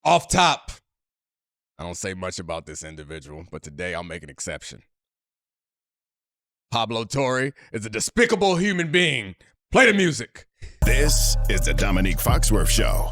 Off top, I don't say much about this individual, but today I'll make an exception. Pablo Torre is a despicable human being. Play the music. This is the Domonique Foxworth Show.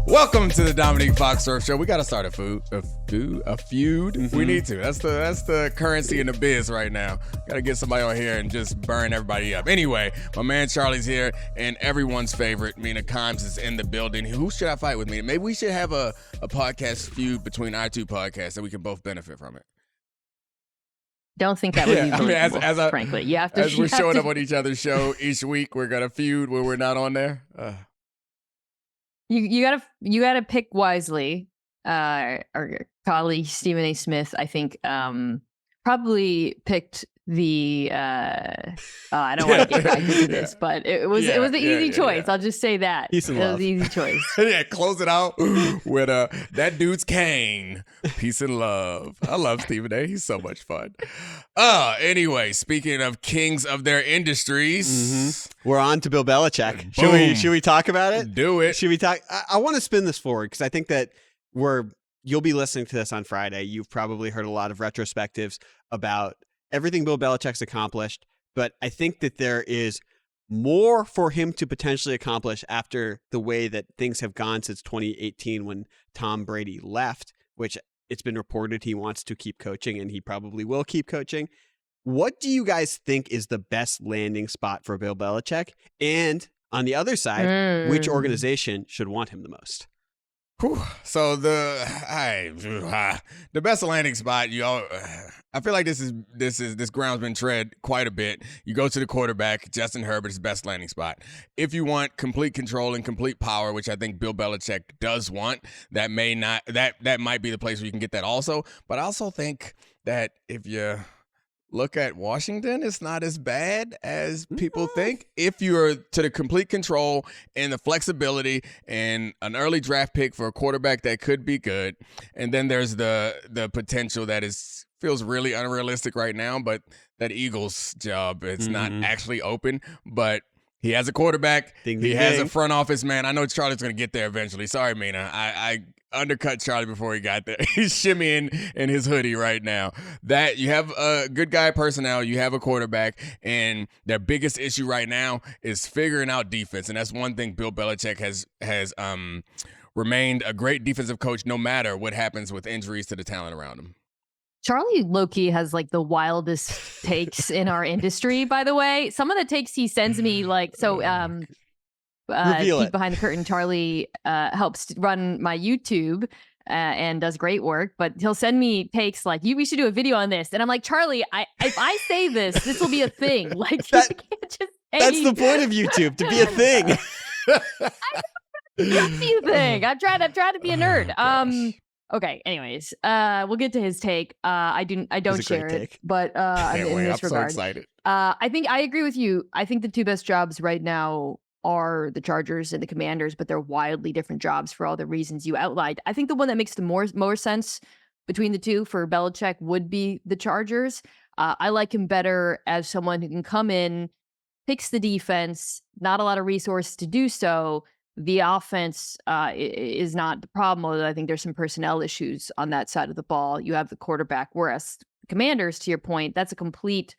Welcome to the Domonique Foxworth Show. We got to start a feud. Mm-hmm. We need to. That's the currency in the biz right now. Got to get somebody on here and just burn everybody up. Anyway, my man Charlie's here, and everyone's favorite, Mina Kimes, is in the building. Who should I fight with, Mina? Maybe we should have a podcast feud between our two podcasts so we can both benefit from it. Don't think that would be believable, frankly. You have to. As we're showing up on each other's show each week, we're gonna feud when we're not on there. You gotta pick wisely. Our colleague Stephen A. Smith, I think, probably picked the. I don't want to get back into this, but it was the easy choice. I'll just say that Peace and love. It was the easy choice. Yeah, close it out with that dude's cane. Peace and love. I love Stephen A. He's so much fun. Anyway, speaking of kings of their industries, we're on to Bill Belichick. Should we talk about it? Do it. Should we talk? I want to spin this forward because I think that you'll be listening to this on Friday. You've probably heard a lot of retrospectives about everything Bill Belichick's accomplished, but I think that there is more for him to potentially accomplish after the way that things have gone since 2018 when Tom Brady left, which it's been reported he wants to keep coaching and he probably will keep coaching. What do you guys think is the best landing spot for Bill Belichick? And on the other side, which organization should want him the most? So the best landing spot, I feel like this ground's been tread quite a bit. You go to the quarterback, Justin Herbert's best landing spot. If you want complete control and complete power, which I think Bill Belichick does want, that might be the place where you can get that also. But I also think that if you look at Washington, it's not as bad as people think. If you're to the complete control and the flexibility and an early draft pick for a quarterback that could be good, and then there's the potential that feels really unrealistic right now, but that Eagles job is not actually open, but he has a quarterback. He has a front office man. I know Charlie's going to get there eventually. Sorry, Mina. I undercut Charlie before he got there. He's shimmying in his hoodie right now. That you have a good guy personnel, you have a quarterback, and their biggest issue right now is figuring out defense. And that's one thing Bill Belichick has remained a great defensive coach no matter what happens with injuries to the talent around him. Charlie low-key has like the wildest takes in our industry, by the way. Some of the takes he sends me, peek behind the curtain, Charlie helps run my YouTube and does great work, but he'll send me takes like, we should do a video on this. And I'm like, Charlie, if I say this will be a thing. Like, you can't just say. That's the point of YouTube, to be a thing. To be a thing. I'm trying to be a nerd. Okay, anyways, we'll get to his take. I don't share it, but in this regard, so excited. I think I agree with you. I think the two best jobs right now are the Chargers and the Commanders, but they're wildly different jobs for all the reasons you outlined. I think the one that makes the more sense between the two for Belichick would be the Chargers. I like him better as someone who can come in, fix the defense, not a lot of resources to do so. The offense is not the problem, although I think there's some personnel issues on that side of the ball. You have the quarterback, whereas Commanders, to your point, that's a complete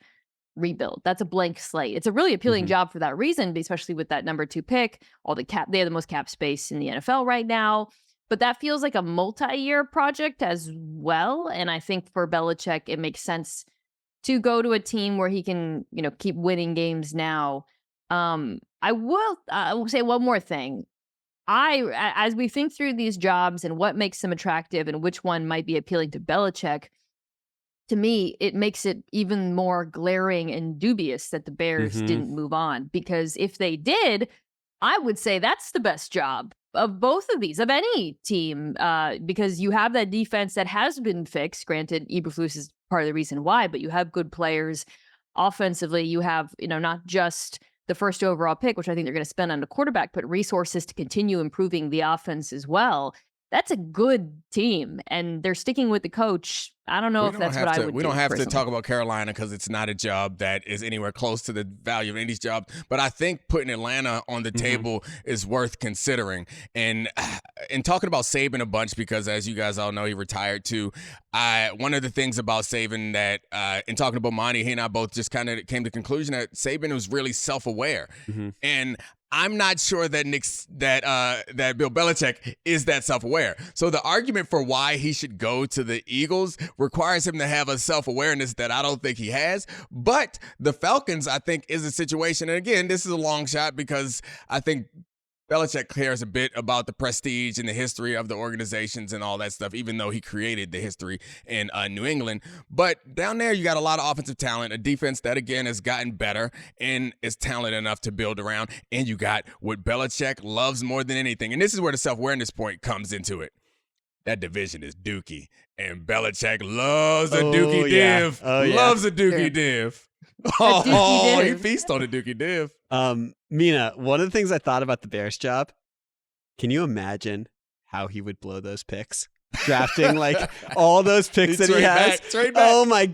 rebuild. That's a blank slate. It's a really appealing job for that reason, especially with that number 2 pick. They have the most cap space in the NFL right now. But that feels like a multi-year project as well. And I think for Belichick, it makes sense to go to a team where he can, keep winning games now. I will say one more thing. As we think through these jobs and what makes them attractive and which one might be appealing to Belichick, to me, it makes it even more glaring and dubious that the Bears didn't move on. Because if they did, I would say that's the best job of both of these, of any team, because you have that defense that has been fixed. Granted, Eberflus is part of the reason why, but you have good players. Offensively, you have, not just the first overall pick, which I think they're going to spend on the quarterback, but resources to continue improving the offense as well. that's a good team, and they're sticking with the coach. I don't know if that's what I would do. We don't have to personally. talk about Carolina because it's not a job that is anywhere close to the value of Indy's job. But I think putting Atlanta on the table is worth considering. And talking about Saban a bunch, because as you guys all know, he retired too. One of the things about Saban that, in talking about Monty, he and I both just kind of came to the conclusion that Saban was really self-aware. And I'm not sure that that Bill Belichick is that self-aware. So the argument for why he should go to the Eagles requires him to have a self-awareness that I don't think he has. But the Falcons, I think, is a situation. And again, this is a long shot because I think Belichick cares a bit about the prestige and the history of the organizations and all that stuff, even though he created the history in New England. But down there, you got a lot of offensive talent, a defense that, again, has gotten better and is talented enough to build around. And you got what Belichick loves more than anything. And this is where the self-awareness point comes into it. That division is dookie. And Belichick loves a dookie div. Loves a dookie div. Oh, he feasts on a dookie div. Mina, one of the things I thought about the Bears job, can you imagine how he would blow those picks? Drafting like all those picks that he has. Back. Oh my,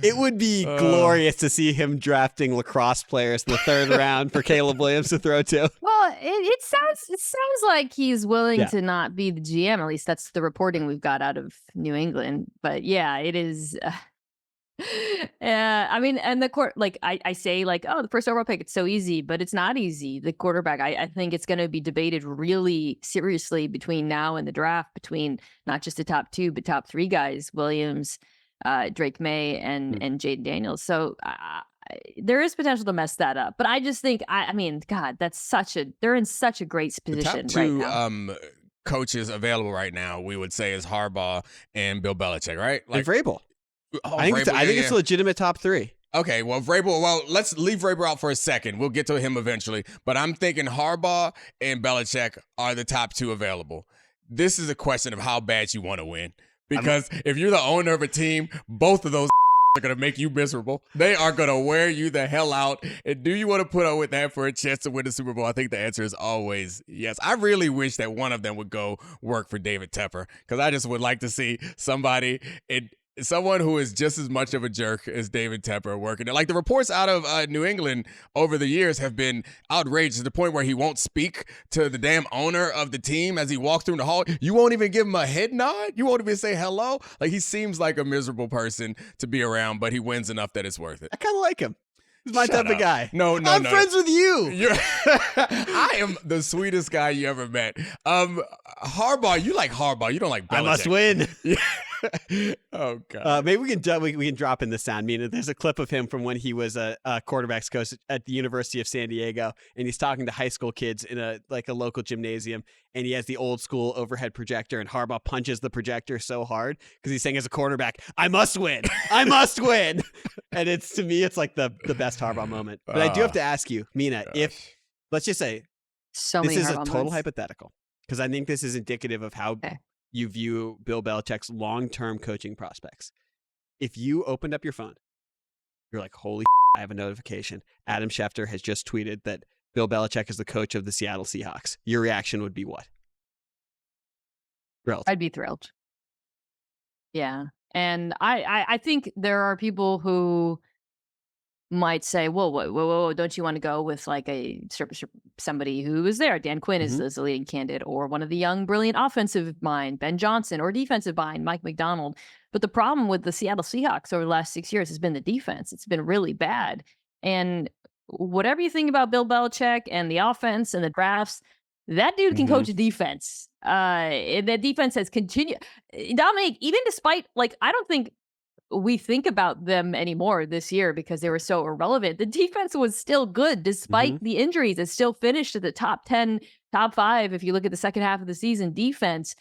it would be glorious to see him drafting lacrosse players in the third round for Caleb Williams to throw to. Well, it sounds like he's willing to not be the GM. At least that's the reporting we've got out of New England. But yeah, it is. I mean, and the court, like I say, like, oh, the first overall pick, it's so easy, but it's not easy. The quarterback, I think it's going to be debated really seriously between now and the draft, between not just the top two, but top three guys, Williams, Drake May, and Jaden Daniels. So there is potential to mess that up. But I just think, I mean, God, they're in such a great position the top two, right now. Coaches available right now, we would say, is Harbaugh and Bill Belichick, right? Like Vrabel. Oh, I think it's a legitimate top three. Okay, well, Vrabel, let's leave Vrabel out for a second. We'll get to him eventually. But I'm thinking Harbaugh and Belichick are the top two available. This is a question of how bad you want to win. Because if you're the owner of a team, both of those are going to make you miserable. They are going to wear you the hell out. And do you want to put up with that for a chance to win the Super Bowl? I think the answer is always yes. I really wish that one of them would go work for David Tepper, because I just would like to see someone who is just as much of a jerk as David Tepper working it. Like, the reports out of New England over the years have been outrageous to the point where he won't speak to the damn owner of the team as he walks through the hall. You won't even give him a head nod. You won't even say hello. Like, he seems like a miserable person to be around, but he wins enough that it's worth it. I kind of like him. He's my type of guy. No. I'm friends with you. I am the sweetest guy you ever met. Harbaugh, you like Harbaugh. You don't like Belichick. I must win. Oh God. Maybe we can drop in the sound. I mean, there's a clip of him from when he was a quarterbacks coach at the University of San Diego, and he's talking to high school kids in a local gymnasium, and he has the old school overhead projector, and Harbaugh punches the projector so hard because he's saying, as a quarterback, I must win. I must win. And to me, it's like the best Harbaugh moment. But I do have to ask you, Mina, if let's just say this is a total hypothetical, because I think this is indicative of how you view Bill Belichick's long-term coaching prospects. If you opened up your phone, you're like, holy I have a notification. Adam Schefter has just tweeted that Bill Belichick is the coach of the Seattle Seahawks. Your reaction would be what? Thrilled. I'd be thrilled. Yeah. And I think there are people who might say, whoa, don't you want to go with like somebody who is there? Dan Quinn is the leading candidate, or one of the young, brilliant offensive mind, Ben Johnson, or defensive mind, Mike McDonald. But the problem with the Seattle Seahawks over the last 6 years has been the defense. It's been really bad. And whatever you think about Bill Belichick and the offense and the drafts, that dude can coach a defense. And that defense has continued. Dominique, even despite, I don't think we think about them anymore this year because they were so irrelevant. The defense was still good despite the injuries. It still finished at the top 10, top 5. If you look at the second half of the season defense,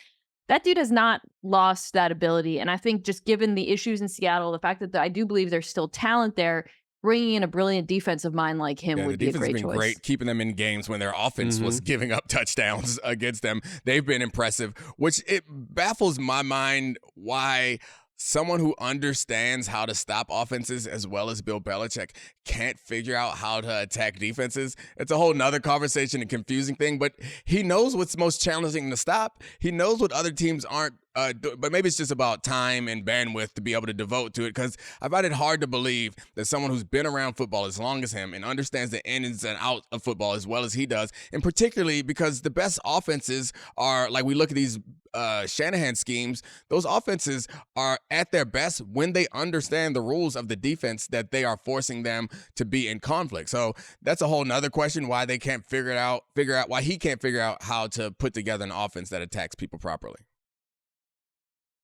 that dude has not lost that ability. And I think just given the issues in Seattle, the fact that I do believe there's still talent there, bringing in a brilliant defensive mind like him would be a great choice. The defense has been great, keeping them in games when their offense was giving up touchdowns against them. They've been impressive, which it baffles my mind why someone who understands how to stop offenses as well as Bill Belichick can't figure out how to attack defenses. It's a whole nother conversation and confusing thing, but he knows what's most challenging to stop. He knows what other teams aren't, but maybe it's just about time and bandwidth to be able to devote to it, because I find it hard to believe that someone who's been around football as long as him and understands the ins and outs of football as well as he does, and particularly because the best offenses are, like, we look at these Shanahan schemes, those offenses are at their best when they understand the rules of the defense that they are forcing them to be in conflict. So that's a whole nother question, why they can't figure out why he can't figure out how to put together an offense that attacks people properly.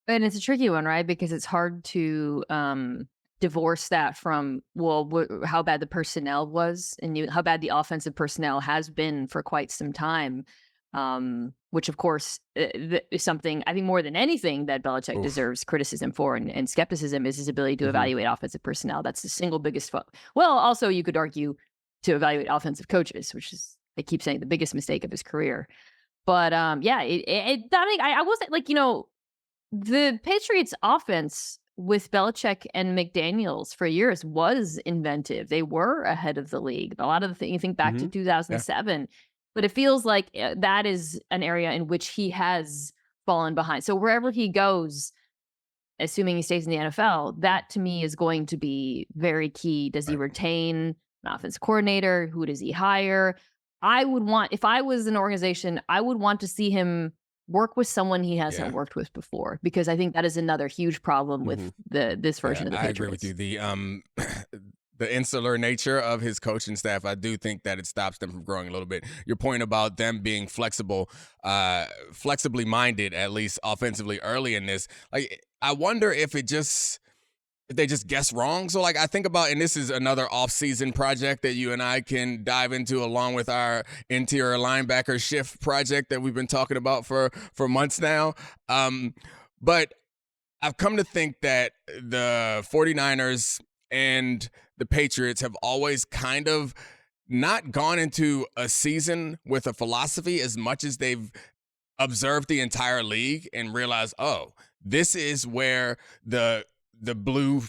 And it's a tricky one, right? Because it's hard to divorce that from, how bad the personnel was and how bad the offensive personnel has been for quite some time. Which, of course, is something I think more than anything that Belichick deserves criticism for and skepticism is his ability to evaluate offensive personnel. That's the single biggest well, also, you could argue to evaluate offensive coaches, which is, I keep saying, the biggest mistake of his career. But I wasn't like, the Patriots offense with Belichick and McDaniels for years was inventive. They were ahead of the league. A lot of the things, you think back to 2007. Yeah. But it feels like that is an area in which he has fallen behind. So wherever he goes, assuming he stays in the NFL, that to me is going to be very key. Does he retain an offensive coordinator? Who does he hire? If I was an organization, I would want to see him work with someone he hasn't worked with before, because I think that is another huge problem with this version of the Patriots. I agree with you. The insular nature of his coaching staff, I do think that it stops them from growing a little bit. Your point about them being flexibly minded, at least offensively early in this, like, I wonder if they just guess wrong. So, like, I think about, and this is another off-season project that you and I can dive into along with our interior linebacker shift project that we've been talking about for months now. But I've come to think that the 49ers and the Patriots have always kind of not gone into a season with a philosophy as much as they've observed the entire league and realized, this is where the blue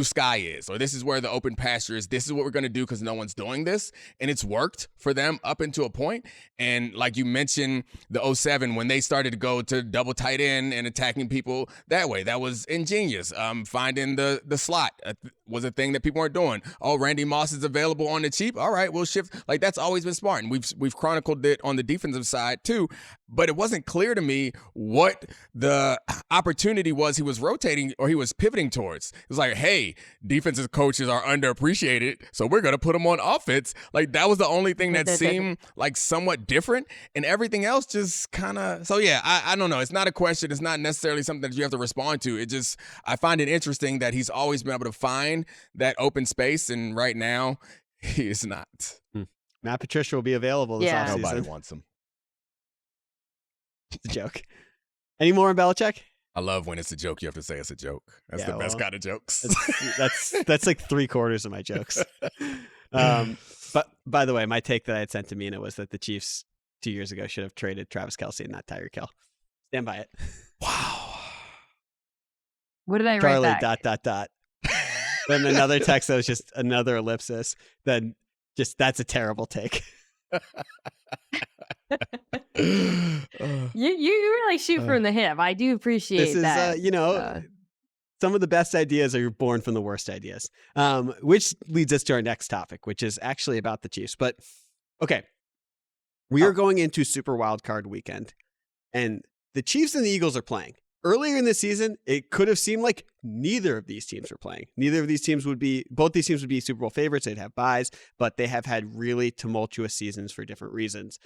sky is, or this is where the open pasture is. This is what we're going to do because no one's doing this. And it's worked for them up into a point. And like you mentioned, the 2007, when they started to go to double tight end and attacking people that way, that was ingenious. Finding the slot was a thing that people weren't doing. Oh, Randy Moss is available on the cheap. All right, we'll shift. Like, that's always been smart. And we've chronicled it on the defensive side too. But it wasn't clear to me what the opportunity was he was rotating or he was pivoting towards. It was like, hey, defensive coaches are underappreciated, so we're going to put them on offense. Like, that was the only thing that seemed like somewhat different, and everything else just kind of, so yeah, I don't know. It's not a question. It's not necessarily something that you have to respond to. It just, I find it interesting that he's always been able to find that open space, and right now he is not. Matt Patricia will be available this offseason. Nobody wants him. It's a joke. Any more on Belichick? I love when it's a joke. You have to say it's a joke. That's the best kind of jokes. That's like 3/4 of my jokes. But by the way, my take that I had sent to Mina was that the Chiefs 2 years ago should have traded Travis Kelce and not Tyreek Hill. Stand by it. Wow. What did I Charlie, write back? ... Then another text that was just another ellipsis. Then just, that's a terrible take. You really shoot from the hip. I do appreciate that. This is, some of the best ideas are born from the worst ideas, which leads us to our next topic, which is actually about the Chiefs. But, okay, we are going into Super Wildcard weekend, and the Chiefs and the Eagles are playing. Earlier in the season, it could have seemed like neither of these teams were playing. Both these teams would be Super Bowl favorites. They'd have buys, but they have had really tumultuous seasons for different reasons.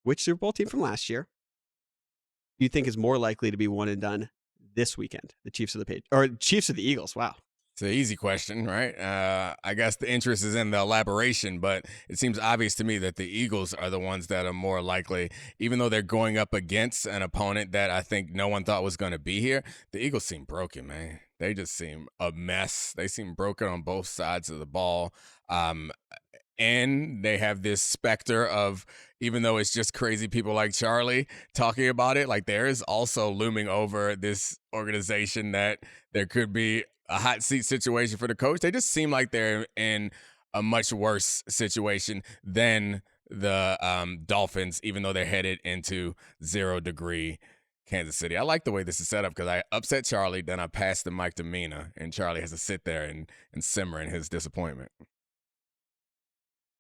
Which Super Bowl team from last year do you think is more likely to be one and done this weekend? The Chiefs or Chiefs or the Eagles? Wow. It's an easy question, right? I guess the interest is in the elaboration, but it seems obvious to me that the Eagles are the ones that are more likely, even though they're going up against an opponent that I think no one thought was going to be here. The Eagles seem broken, man. They just seem a mess. They seem broken on both sides of the ball. and they have this specter of, even though it's just crazy people like Charlie talking about it, like there is also looming over this organization that there could be a hot seat situation for the coach. They just seem like they're in a much worse situation than the Dolphins, even though they're headed into 0-degree Kansas City. I like the way this is set up because I upset Charlie, then I pass the mic to Mina, and Charlie has to sit there and simmer in his disappointment.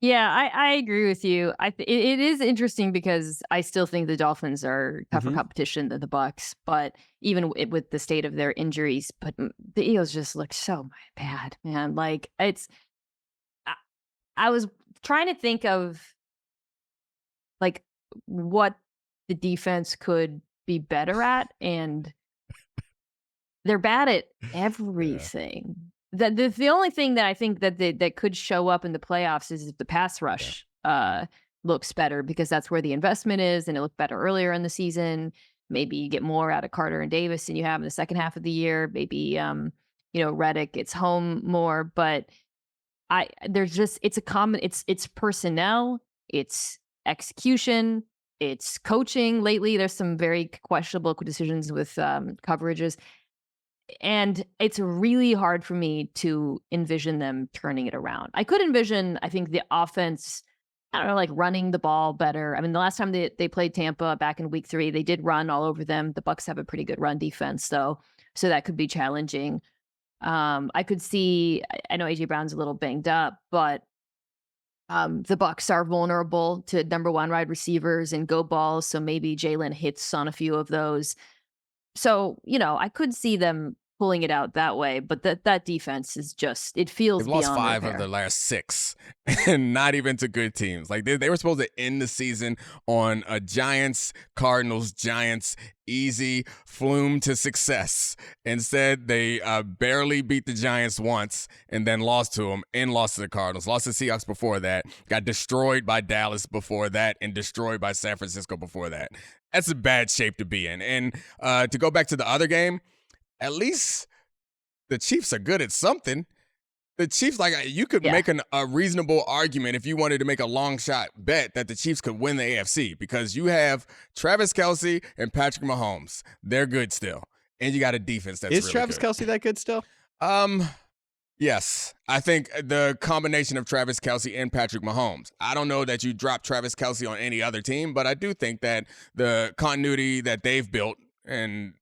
Yeah, I agree with you. It is interesting because I still think the Dolphins are tougher competition than the Bucs, but even with the state of their injuries, but the Eagles just look so bad, man. Like I was trying to think of like what the defense could be better at, and they're bad at everything. The only thing that I think that could show up in the playoffs is if the pass rush looks better, because that's where the investment is, and it looked better earlier in the season. Maybe you get more out of Carter and Davis than you have in the second half of the year. Maybe Reddick gets home more, but it's personnel, it's execution, it's coaching. Lately, there's some very questionable decisions with coverages. And it's really hard for me to envision them turning it around. I could envision, I think, the offense, I don't know, like running the ball better. I mean, the last time they played Tampa back in week 3, they did run all over them. The Bucs have a pretty good run defense, though, so that could be challenging. I could see, I know A.J. Brown's a little banged up, but the Bucs are vulnerable to number 1 wide receivers and go balls, so maybe Jalen hits on a few of those. So, I could see them pulling it out that way, but that defense is just, it feels They've lost beyond 5 repair. of the last 6, and not even to good teams. Like they were supposed to end the season on a Giants easy flume to success. Instead, they barely beat the Giants once and then lost to them and lost to the Cardinals, lost to the Seahawks before that, got destroyed by Dallas before that, and destroyed by San Francisco before that. That's a bad shape to be in. And to go back to the other game, at least the Chiefs are good at something. The Chiefs, you could make a reasonable argument if you wanted to make a long shot bet that the Chiefs could win the AFC, because you have Travis Kelce and Patrick Mahomes. They're good still. And you got a defense that's really good. Is Travis Kelce that good still? Yes. I think the combination of Travis Kelce and Patrick Mahomes. I don't know that you drop Travis Kelce on any other team, but I do think that the continuity that they've built, and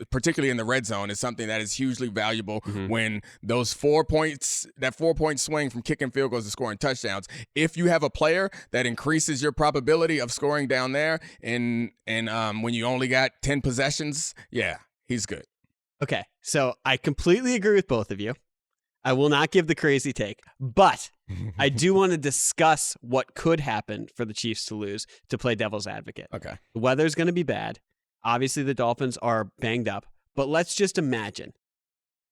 particularly in the red zone, is something that is hugely valuable when those 4 points, that 4-point swing from kicking field goals to scoring touchdowns. If you have a player that increases your probability of scoring down there, and when you only got 10 possessions, he's good. Okay, so I completely agree with both of you. I will not give the crazy take, but I do want to discuss what could happen for the Chiefs to lose, to play devil's advocate. Okay. The weather's going to be bad. Obviously, the Dolphins are banged up, but let's just imagine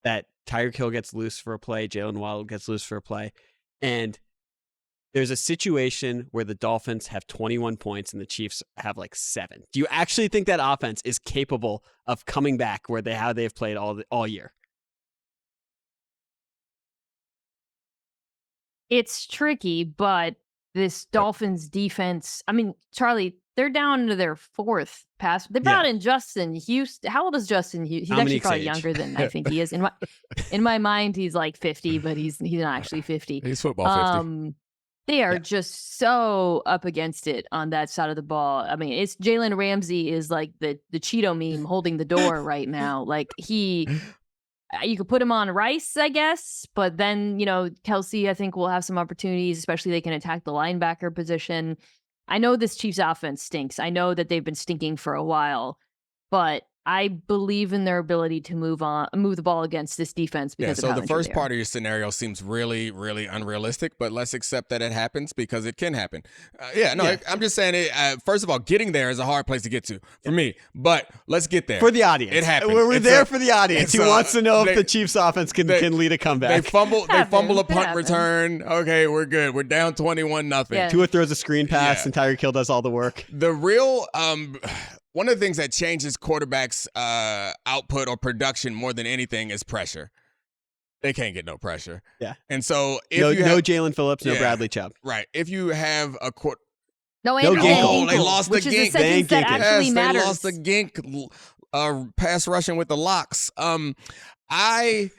that Tyreek Hill gets loose for a play, Jalen Waddle gets loose for a play, and there's a situation where the Dolphins have 21 points and the Chiefs have 7. Do you actually think that offense is capable of coming back how they've played all year? It's tricky, but this Dolphins defense, I mean, Charlie, they're down to their 4th pass. They brought in Justin Houston. How old is Justin Houston? He's actually probably younger than I think he is. In my mind, he's 50, but he's not actually 50. He's football 50. They are just so up against it on that side of the ball. I mean, it's Jalen Ramsey is like the Cheeto meme holding the door right now. You could put him on Rice, I guess, but then, Kelce, I think, will have some opportunities, especially they can attack the linebacker position. I know this Chiefs offense stinks. I know that they've been stinking for a while, but I believe in their ability to move the ball against this defense because of how the injured first they part of your scenario seems really, really unrealistic, but let's accept that it happens because it can happen. I'm just saying it. First of all, getting there is a hard place to get to for me, but let's get there. For the audience. It happened. We're there for the audience. He wants to know if the Chiefs offense can lead a comeback. They fumble a punt return. Okay, we're good. We're down 21-0. Yeah. Tua throws a screen pass and Tyreek Hill does all the work. The real one of the things that changes quarterbacks' output or production more than anything is pressure. they can't get no pressure. Yeah. And so if no you have, Jalen Phillips, no Bradley Chubb. Right. If you have a court. No, No Andrew Ginkle. Ginkle, They lost the which is a Gink. sentence that Van Ginkel. actually Yes, matters. they lost the Gink pass rushing with the locks. I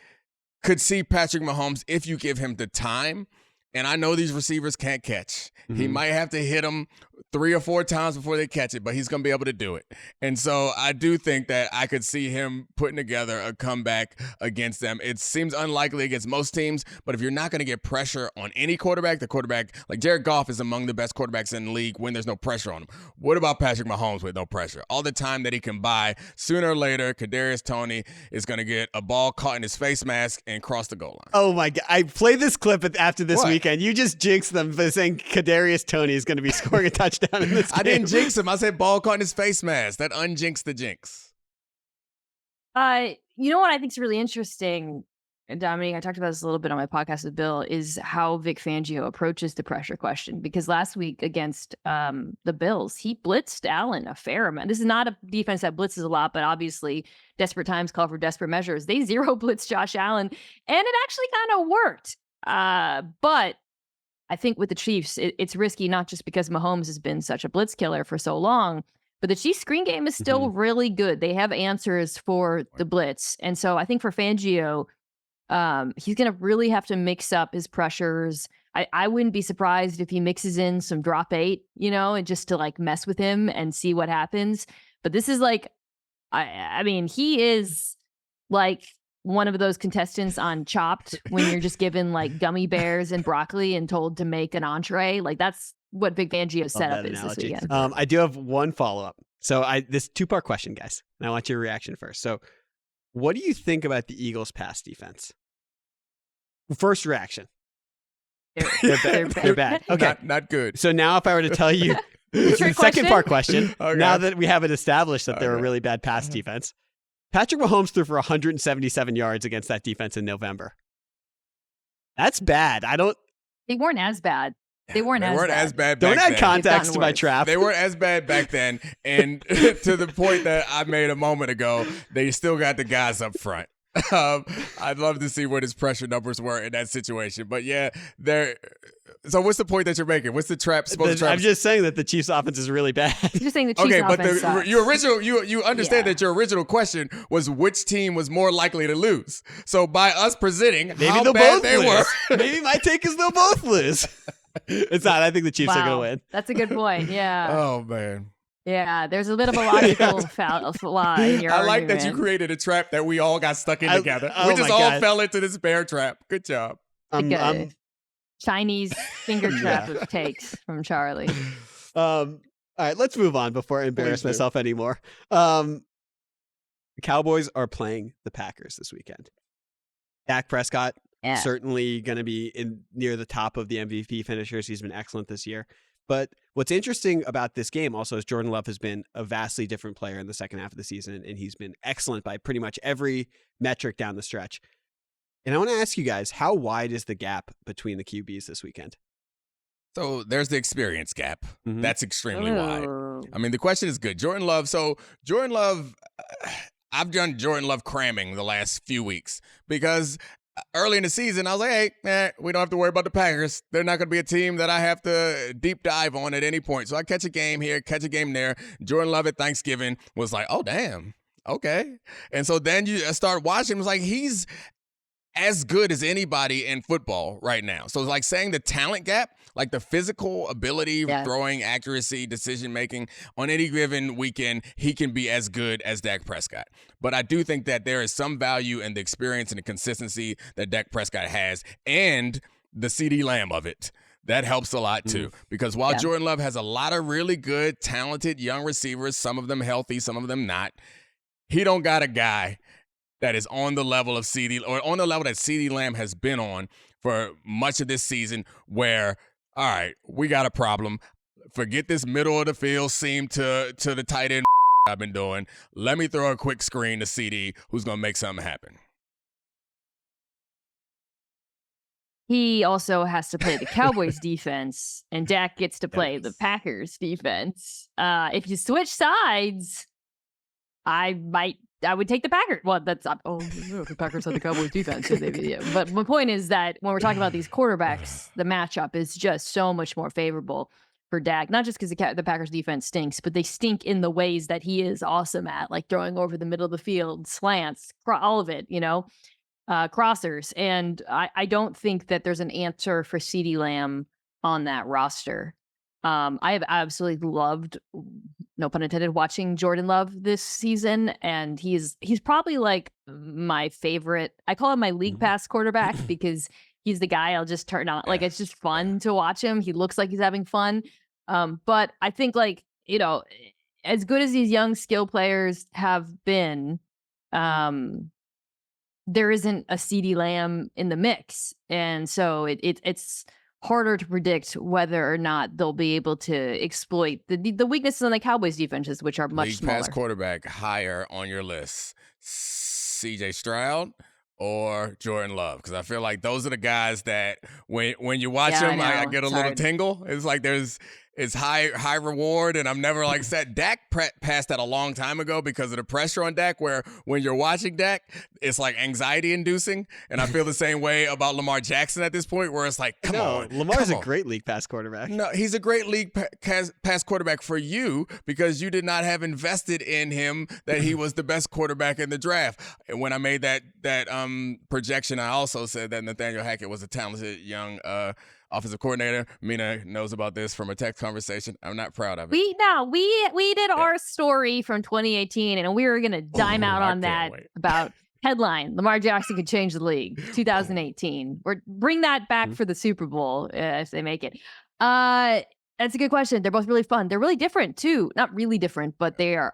could see Patrick Mahomes if you give him the time. And I know these receivers can't catch. He might have to hit them 3 or 4 times before they catch it, but he's going to be able to do it. And so I do think that I could see him putting together a comeback against them. It seems unlikely against most teams, but if you're not going to get pressure on any quarterback, the quarterback, like Jared Goff is among the best quarterbacks in the league when there's no pressure on him. What about Patrick Mahomes with no pressure? All the time that he can buy, sooner or later, Kadarius Toney is going to get a ball caught in his face mask and cross the goal line. Oh my God. I played this clip after this What? weekend. You just jinxed them by saying Kadarius Toney is going to be scoring a touchdown in this game. I didn't jinx him. I said ball caught in his face mask. That unjinxed the jinx. You know what I think is really interesting, and Dominique, I talked about this a little bit on my podcast with Bill, is how Vic Fangio approaches the pressure question. Because last week against the Bills, he blitzed Allen a fair amount. This is not a defense that blitzes a lot, but obviously desperate times call for desperate measures. They zero blitzed Josh Allen, and it actually kind of worked. But I think with the Chiefs, it's risky, not just because Mahomes has been such a blitz killer for so long, but the Chiefs' screen game is still really good. They have answers for the blitz. And so I think for Fangio, he's going to really have to mix up his pressures. I wouldn't be surprised if he mixes in some drop 8, and just to like mess with him and see what happens. But this is like, I mean, he is like one of those contestants on Chopped when you're just given like gummy bears and broccoli and told to make an entree. Like that's what Big Fangio's setup is this weekend. I do have one follow-up. So this 2-part question, guys. And I want your reaction first. So what do you think about the Eagles' pass defense? First reaction. They're bad. Okay. Not good. So now if I were to tell you the Trick second part question? question, now that we have it established that they're a really bad pass defense, Patrick Mahomes threw for 177 yards against that defense in November. That's bad. They weren't as bad. They weren't as bad back Don't add then. context to my worse. trap. They weren't as bad back then. And to the point that I made a moment ago, they still got the guys up front. I'd love to see what his pressure numbers were in that situation. But yeah, so what's the point that you're making? What's the trap supposed to trap? I'm just saying that the Chiefs' offense is really bad. You're just saying the Chiefs offense sucks. you understand that your original question was which team was more likely to lose. So by us presenting Maybe how they'll bad both they lose. were. Maybe my take is they'll both lose. It's not. I think the Chiefs are going to win. That's a good point. Yeah. Oh man. Yeah, there's a bit of a logical flaw in your I like argument. that you created a trap that we all got stuck in together. Oh We just my all God. fell into this bear trap. Good job. Like a Chinese finger trap of takes from Charlie. All right, let's move on before I embarrass Please do. myself anymore. The Cowboys are playing the Packers this weekend. Dak Prescott, Yeah. certainly going to be near the top of the MVP finishers. He's been excellent this year. But what's interesting about this game also is Jordan Love has been a vastly different player in the second half of the season, and he's been excellent by pretty much every metric down the stretch. And I want to ask you guys, how wide is the gap between the QBs this weekend? So there's the experience gap. Mhm. That's extremely wide. Ooh. I mean, the question is good. Jordan Love. So Jordan Love, I've done Jordan Love cramming the last few weeks because early in the season, I was like, hey, we don't have to worry about the Packers. They're not going to be a team that I have to deep dive on at any point. So I catch a game here, catch a game there. Jordan Love at Thanksgiving was like, oh, damn. Okay. And so then you start watching. It was like, he's as good as anybody in football right now. So it's like saying the talent gap, like the physical ability, throwing accuracy, decision making on any given weekend, he can be as good as Dak Prescott. But I do think that there is some value in the experience and the consistency that Dak Prescott has and the CD Lamb of it. That helps a lot too, because while Jordan Love has a lot of really good, talented young receivers, some of them healthy, some of them not, he don't got a guy that is on the level of CD or on the level that CD Lamb has been on for much of this season where, all right, we got a problem. Forget this middle of the field seam to the tight end I've been doing. Let me throw a quick screen to CD who's going to make something happen. He also has to play the Cowboys defense, and Dak gets to play the Packers defense. If you switch sides, I might I would take the Packers. Well, that's the Packers had the Cowboys defense. So but my point is that when we're talking about these quarterbacks, the matchup is just so much more favorable for Dak. Not just because the Packers defense stinks, but they stink in the ways that he is awesome at, like throwing over the middle of the field, slants, all of it. Crossers. And I don't think that there's an answer for CeeDee Lamb on that roster. I have absolutely loved, no pun intended, watching Jordan Love this season, and he's probably like my favorite. I call him my league pass quarterback because he's the guy I'll just turn on. Like, it's just fun to watch him. He looks like he's having fun. But I think, like, as good as these young skill players have been, there isn't a CeeDee Lamb in the mix, and so it's harder to predict whether or not they'll be able to exploit the weaknesses on the Cowboys defenses, which are much smaller. League pass quarterback higher on your list, CJ Stroud or Jordan Love? Because I feel like those are the guys that when you watch them, I get a little tingle. It's like it's high reward, and I'm never like set. Dak passed that a long time ago because of the pressure on Dak, where when you're watching Dak, it's like anxiety inducing. And I feel the same way about Lamar Jackson at this point, where it's like, come on. Lamar's a great league pass quarterback. No, he's a great league pass quarterback for you because you did not have invested in him that he was the best quarterback in the draft. And when I made that projection, I also said that Nathaniel Hackett was a talented young offensive coordinator. Mina knows about this from a text conversation. I'm not proud of it. We did our story from 2018, and we were going to dime out on that about headline. Lamar Jackson could change the league. 2018. Or bring that back for the Super Bowl if they make it. That's a good question. They're both really fun. They're really different too. Not really different, but they are.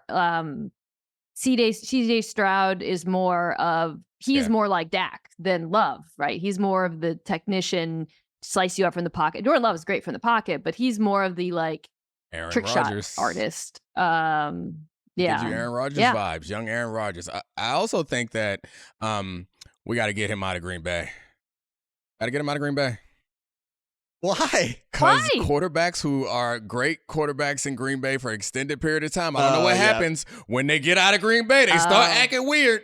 CJ Stroud is more of is more like Dak than Love, right? He's more of the technician. Slice you up from the pocket. Jordan Love is great from the pocket, but he's more of the like Aaron trick Rodgers. shot artist. Gives you Aaron Rodgers vibes, young Aaron Rodgers. I also think that we got to get him out of Green Bay. Got to get him out of Green Bay. Why? Because quarterbacks who are great quarterbacks in Green Bay for an extended period of time, I don't know what happens when they get out of Green Bay. They start acting weird.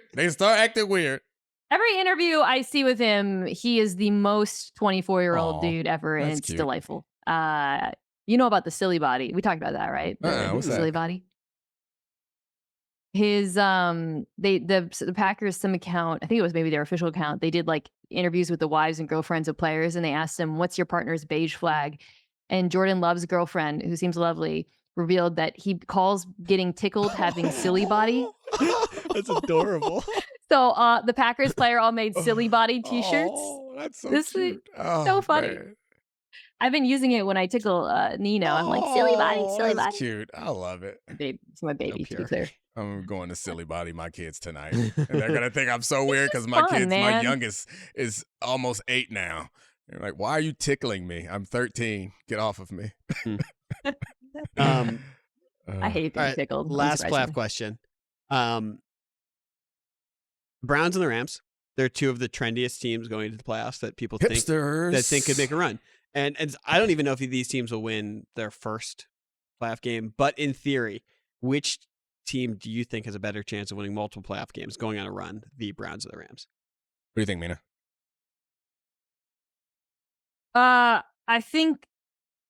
Every interview I see with him, he is the most 24-year-old dude ever, and it's delightful. You know about the silly body? We talked about that, right? What's that? Silly body. His the Packers, some account, I think it was maybe their official account. They did like interviews with the wives and girlfriends of players, and they asked them, "What's your partner's beige flag?" And Jordan Love's girlfriend, who seems lovely, revealed that he calls getting tickled having silly body. That's adorable. So the Packers player all made silly body T-shirts. Oh, that's so cute. Is so funny. Man. I've been using it when I tickle Nino. I'm like, silly body, silly that's body. Cute. I love it. It's my baby, to be clear. I'm going to silly body my kids tonight. And they're going to think I'm so weird because my youngest is almost 8 now. They're like, why are you tickling me? I'm 13. Get off of me. I hate being tickled. Last playoff question. Browns and the Rams. They're two of the trendiest teams going into the playoffs that people think could make a run. And I don't even know if these teams will win their first playoff game, but in theory, which team do you think has a better chance of winning multiple playoff games going on a run, the Browns or the Rams? What do you think, Mina? I think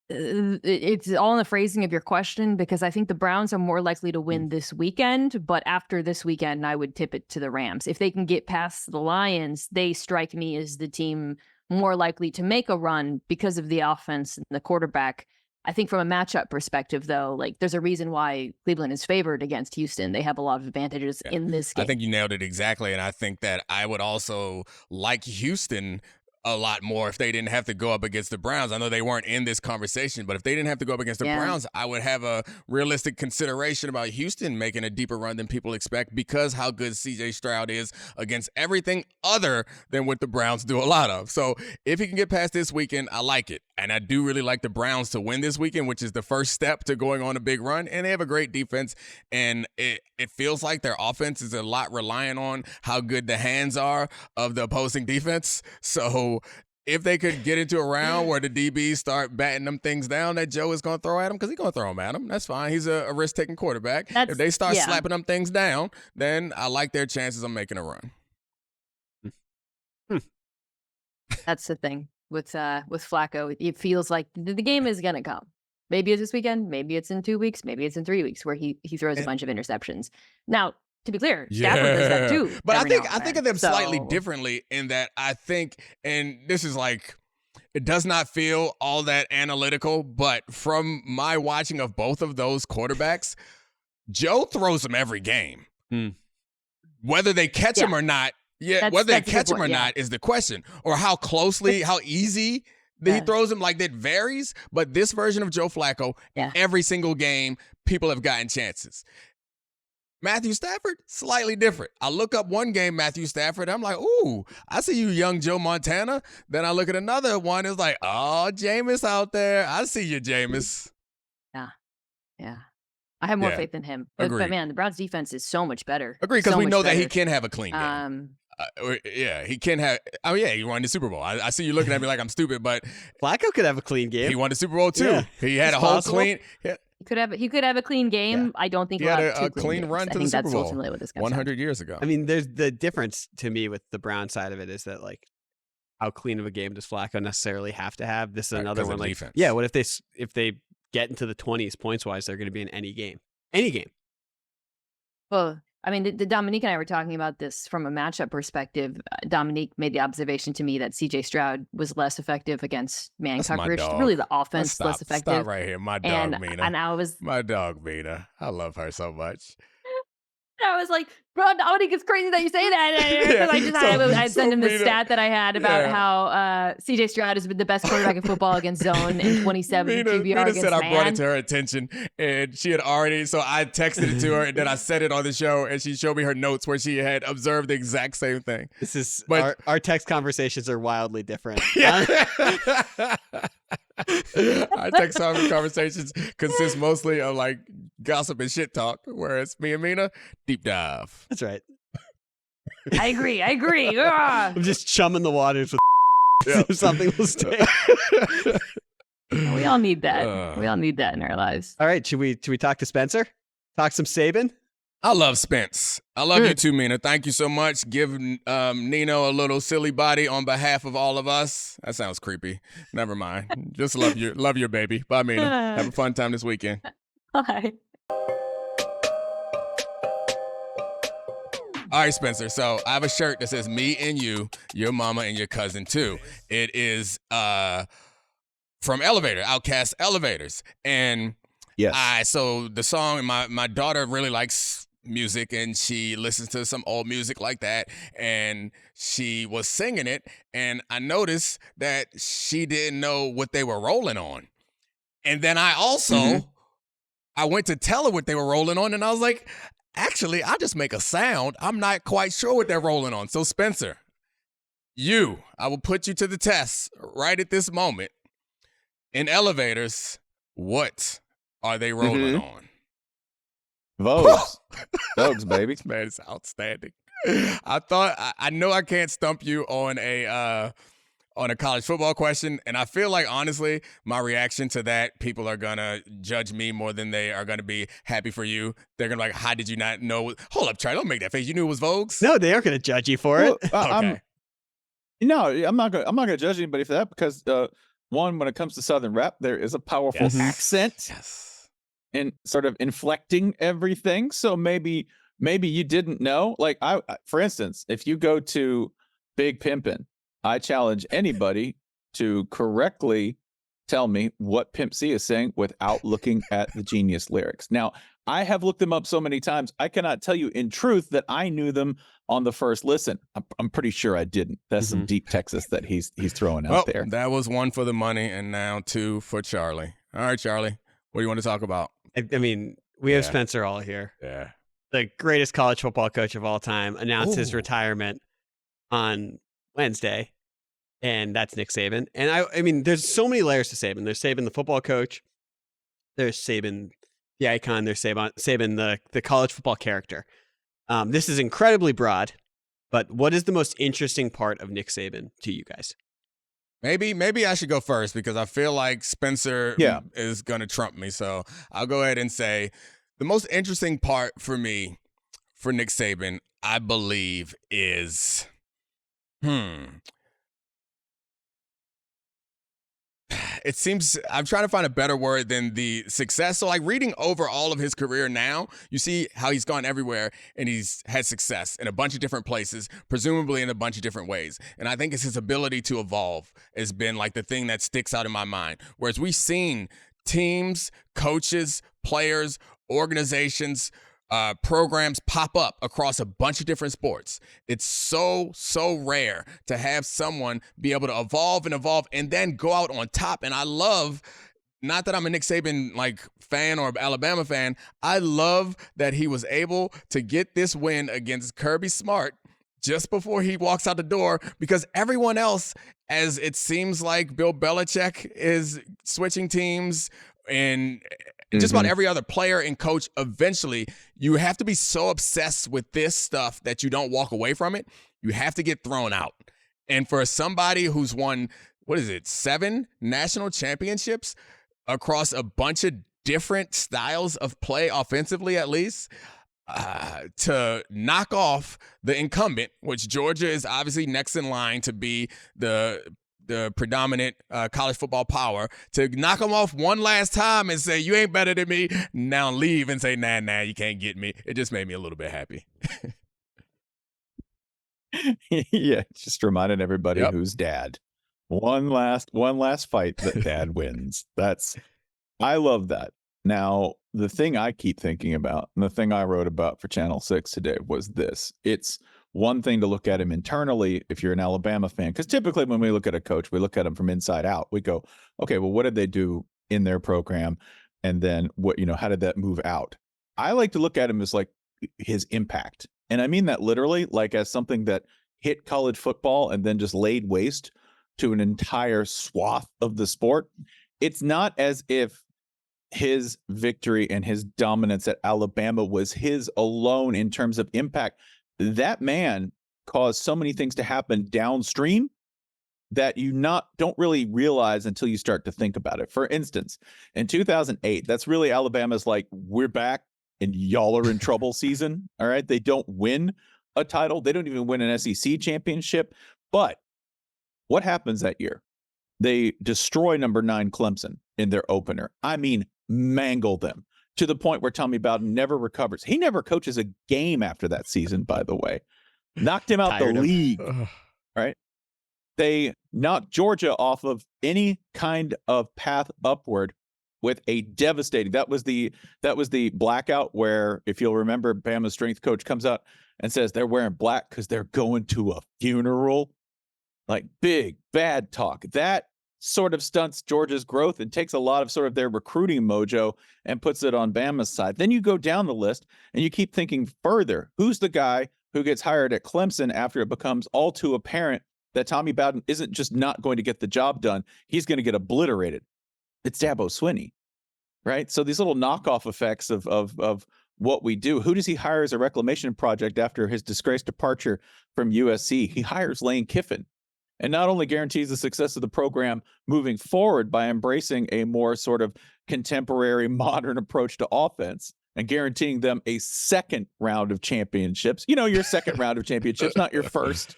it's all in the phrasing of your question, because I think the Browns are more likely to win this weekend, but after this weekend, I would tip it to the Rams. If they can get past the Lions, they strike me as the team more likely to make a run because of the offense and the quarterback. I think from a matchup perspective, though, like there's a reason why Cleveland is favored against Houston. They have a lot of advantages in this game. I think you nailed it exactly, and I think that I would also like Houston a lot more if they didn't have to go up against the Browns. I know they weren't in this conversation, but if they didn't have to go up against the Browns, I would have a realistic consideration about Houston making a deeper run than people expect because how good CJ Stroud is against everything other than what the Browns do a lot of. So if he can get past this weekend, I like it. And I do really like the Browns to win this weekend, which is the first step to going on a big run. And they have a great defense. And it feels like their offense is a lot reliant on how good the hands are of the opposing defense. So if they could get into a round where the DBs start batting them things down that Joe is going to throw at him, because he's going to throw them at him. That's fine. He's a risk-taking quarterback. If they start slapping them things down, then I like their chances of making a run. That's the thing with Flacco. It feels like the game is going to come. Maybe it's this weekend. Maybe it's in 2 weeks. Maybe it's in 3 weeks where he throws a bunch of interceptions. Now, to be clear, Stafford does that too. But I think of them slightly differently in that I think, and this is like, it does not feel all that analytical, but from my watching of both of those quarterbacks, Joe throws them every game. Whether they catch him or not, whether they catch him or not is the question. Or how closely, how easy he throws him, like that varies. But this version of Joe Flacco, every single game, people have gotten chances. Matthew Stafford, slightly different. I look up one game, Matthew Stafford, I'm like, ooh, I see you, young Joe Montana. Then I look at another one, it's like, oh, Jameis out there. I see you, Jameis. Yeah. I have more faith in him. But man, the Browns defense is so much better. Agree, because we know that he can have a clean game. He can have. Oh yeah, he won the Super Bowl. I see you looking at me like I'm stupid, but Flacco could have a clean game. He won the Super Bowl too. Yeah, he had a whole clean. He could have a clean game. Yeah. I don't think he had a clean run to the Super Bowl. Ultimately what this 100 years ago. I mean, there's the difference to me with the Brown side of it is that like, how clean of a game does Flacco necessarily have to have? This is another one. Like, defense. What if they get into the 20s points wise, they're going to be in any game. Well, I mean, the Domonique and I were talking about this from a matchup perspective. Domonique made the observation to me that C.J. Stroud was less effective against man coverage. Really, the offense less effective. Stop right here, my dog Mina. And I was my dog Mina. I love her so much. I was like, bro, Dominique, it's crazy that you say that. I sent him the stat that I had about how C.J. Stroud has been the best quarterback in football against zone in 27 QBR Mina against said man. I brought it to her attention, and she had already, so I texted it to her, and then I said it on the show, and she showed me her notes where she had observed the exact same thing. This is, our text conversations are wildly different. Our text conversations consist mostly of like gossip and shit talk, whereas me and Mina, deep dive. That's right. I agree. I'm just chumming the waters with something will stay. We all need that. We all need that in our lives. All right, should we talk to Spencer? Talk some Saban? I love Spence. I love you too, Mina. Thank you so much. Give Nino a little silly body on behalf of all of us. That sounds creepy. Never mind. Just love your baby. Bye, Mina. Have a fun time this weekend. Bye. All right, Spencer. So I have a shirt that says me and you, your mama and your cousin too. It is from Elevator, Outcast Elevators. And yes. So the song, my daughter really likes music, and she listens to some old music like that, and she was singing it, and I noticed that she didn't know what they were rolling on. And then I also I went to tell her what they were rolling on, and I was like, actually, I just make a sound. I'm not quite sure what they're rolling on. So Spencer, I will put you to the test right at this moment. In Elevators, what are they rolling on? Vogues. Vogues, baby. Man, it's outstanding. I know I can't stump you on a college football question, and I feel like, honestly, my reaction to that, people are going to judge me more than they are going to be happy for you. They're going to be like, how did you not know? Hold up, Charlie, don't make that face. You knew it was Vogues? No, they aren't going to judge you for it. Okay. I'm not gonna judge anybody for that, because one, when it comes to Southern rap, there is a powerful accent and sort of inflecting everything. So maybe you didn't know. Like for instance, if you go to Big Pimpin', I challenge anybody to correctly tell me what Pimp C is saying without looking at the Genius lyrics. Now, I have looked them up so many times, I cannot tell you in truth that I knew them on the first listen. I'm pretty sure I didn't. That's some deep Texas that he's throwing out there. That was one for the money, and now two for Charlie. All right, Charlie, what do you want to talk about? I mean, we have Spencer all here. Yeah. The greatest college football coach of all time announced his retirement on Wednesday, and that's Nick Saban. And I mean, there's so many layers to Saban. There's Saban, the football coach. There's Saban, the icon. There's Saban, the college football character. This is incredibly broad, but what is the most interesting part of Nick Saban to you guys? Maybe I should go first because I feel like Spencer is going to trump me. So I'll go ahead and say the most interesting part for me for Nick Saban, I believe, is it seems I'm trying to find a better word than the success. So like reading over all of his career now, you see how he's gone everywhere and he's had success in a bunch of different places, presumably in a bunch of different ways. And I think it's his ability to evolve has been like the thing that sticks out in my mind. Whereas we've seen teams, coaches, players, organizations, programs pop up across a bunch of different sports. It's so rare to have someone be able to evolve and then go out on top. And I love, not that I'm a Nick Saban like fan or Alabama fan, I love that he was able to get this win against Kirby Smart just before he walks out the door, because everyone else, as it seems like Bill Belichick is switching teams and just about every other player and coach, eventually you have to be so obsessed with this stuff that you don't walk away from it. You have to get thrown out. And for somebody who's won, 7 national championships across a bunch of different styles of play offensively, at least, to knock off the incumbent, which Georgia is obviously next in line to be the predominant college football power, to knock them off one last time and say, you ain't better than me, now leave and say, nah, you can't get me. It just made me a little bit happy. Yeah, just reminding everybody who's dad. One last fight that dad wins. I love that. Now, the thing I keep thinking about, and the thing I wrote about for Channel 6 today was this. It's one thing to look at him internally if you're an Alabama fan, because typically when we look at a coach, we look at him from inside out. We go, okay, well, what did they do in their program? And then how did that move out? I like to look at him as like his impact. And I mean that literally, like as something that hit college football and then just laid waste to an entire swath of the sport. It's not as if his victory and his dominance at Alabama was his alone in terms of impact. That man caused so many things to happen downstream that you don't really realize until you start to think about it. For instance, in 2008, that's really Alabama's like, we're back and y'all are in trouble season. All right. They don't win a title. They don't even win an SEC championship. But what happens that year? They destroy number 9 Clemson in their opener. I mean, mangle them to the point where Tommy Bowden never recovers. He never coaches a game after that season, by the way. Knocked him out the league, right? They knocked Georgia off of any kind of path upward with a devastating. That was the blackout where, if you'll remember, Bama's strength coach comes out and says they're wearing black because they're going to a funeral. Like big, bad talk. That sort of stunts Georgia's growth and takes a lot of sort of their recruiting mojo and puts it on Bama's side. Then you go down the list and you keep thinking further. Who's the guy who gets hired at Clemson after it becomes all too apparent that Tommy Bowden isn't just not going to get the job done, he's going to get obliterated? It's Dabo Swinney, right? So these little knockoff effects of what we do. Who does he hire as a reclamation project after his disgraced departure from USC? He hires Lane Kiffin. And not only guarantees the success of the program moving forward by embracing a more sort of contemporary, modern approach to offense and guaranteeing them a second round of championships. Your second round of championships, not your first,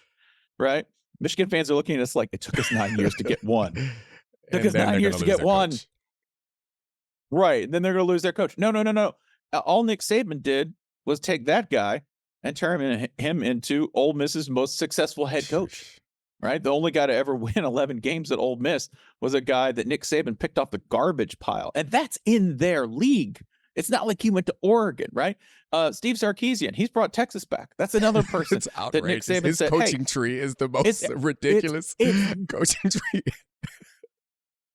right? Michigan fans are looking at us like, it took us 9 years to get one. It took us 9 years to get one. Coach. Right. And then they're going to lose their coach. No. All Nick Saban did was take that guy and turn him into Ole Miss's most successful head coach. Right? The only guy to ever win 11 games at Ole Miss was a guy that Nick Saban picked off the garbage pile. And that's in their league. It's not like he went to Oregon, right? Steve Sarkisian, he's brought Texas back. That's another person it's outrageous. That Nick Saban His said, coaching tree is the most ridiculous coaching tree.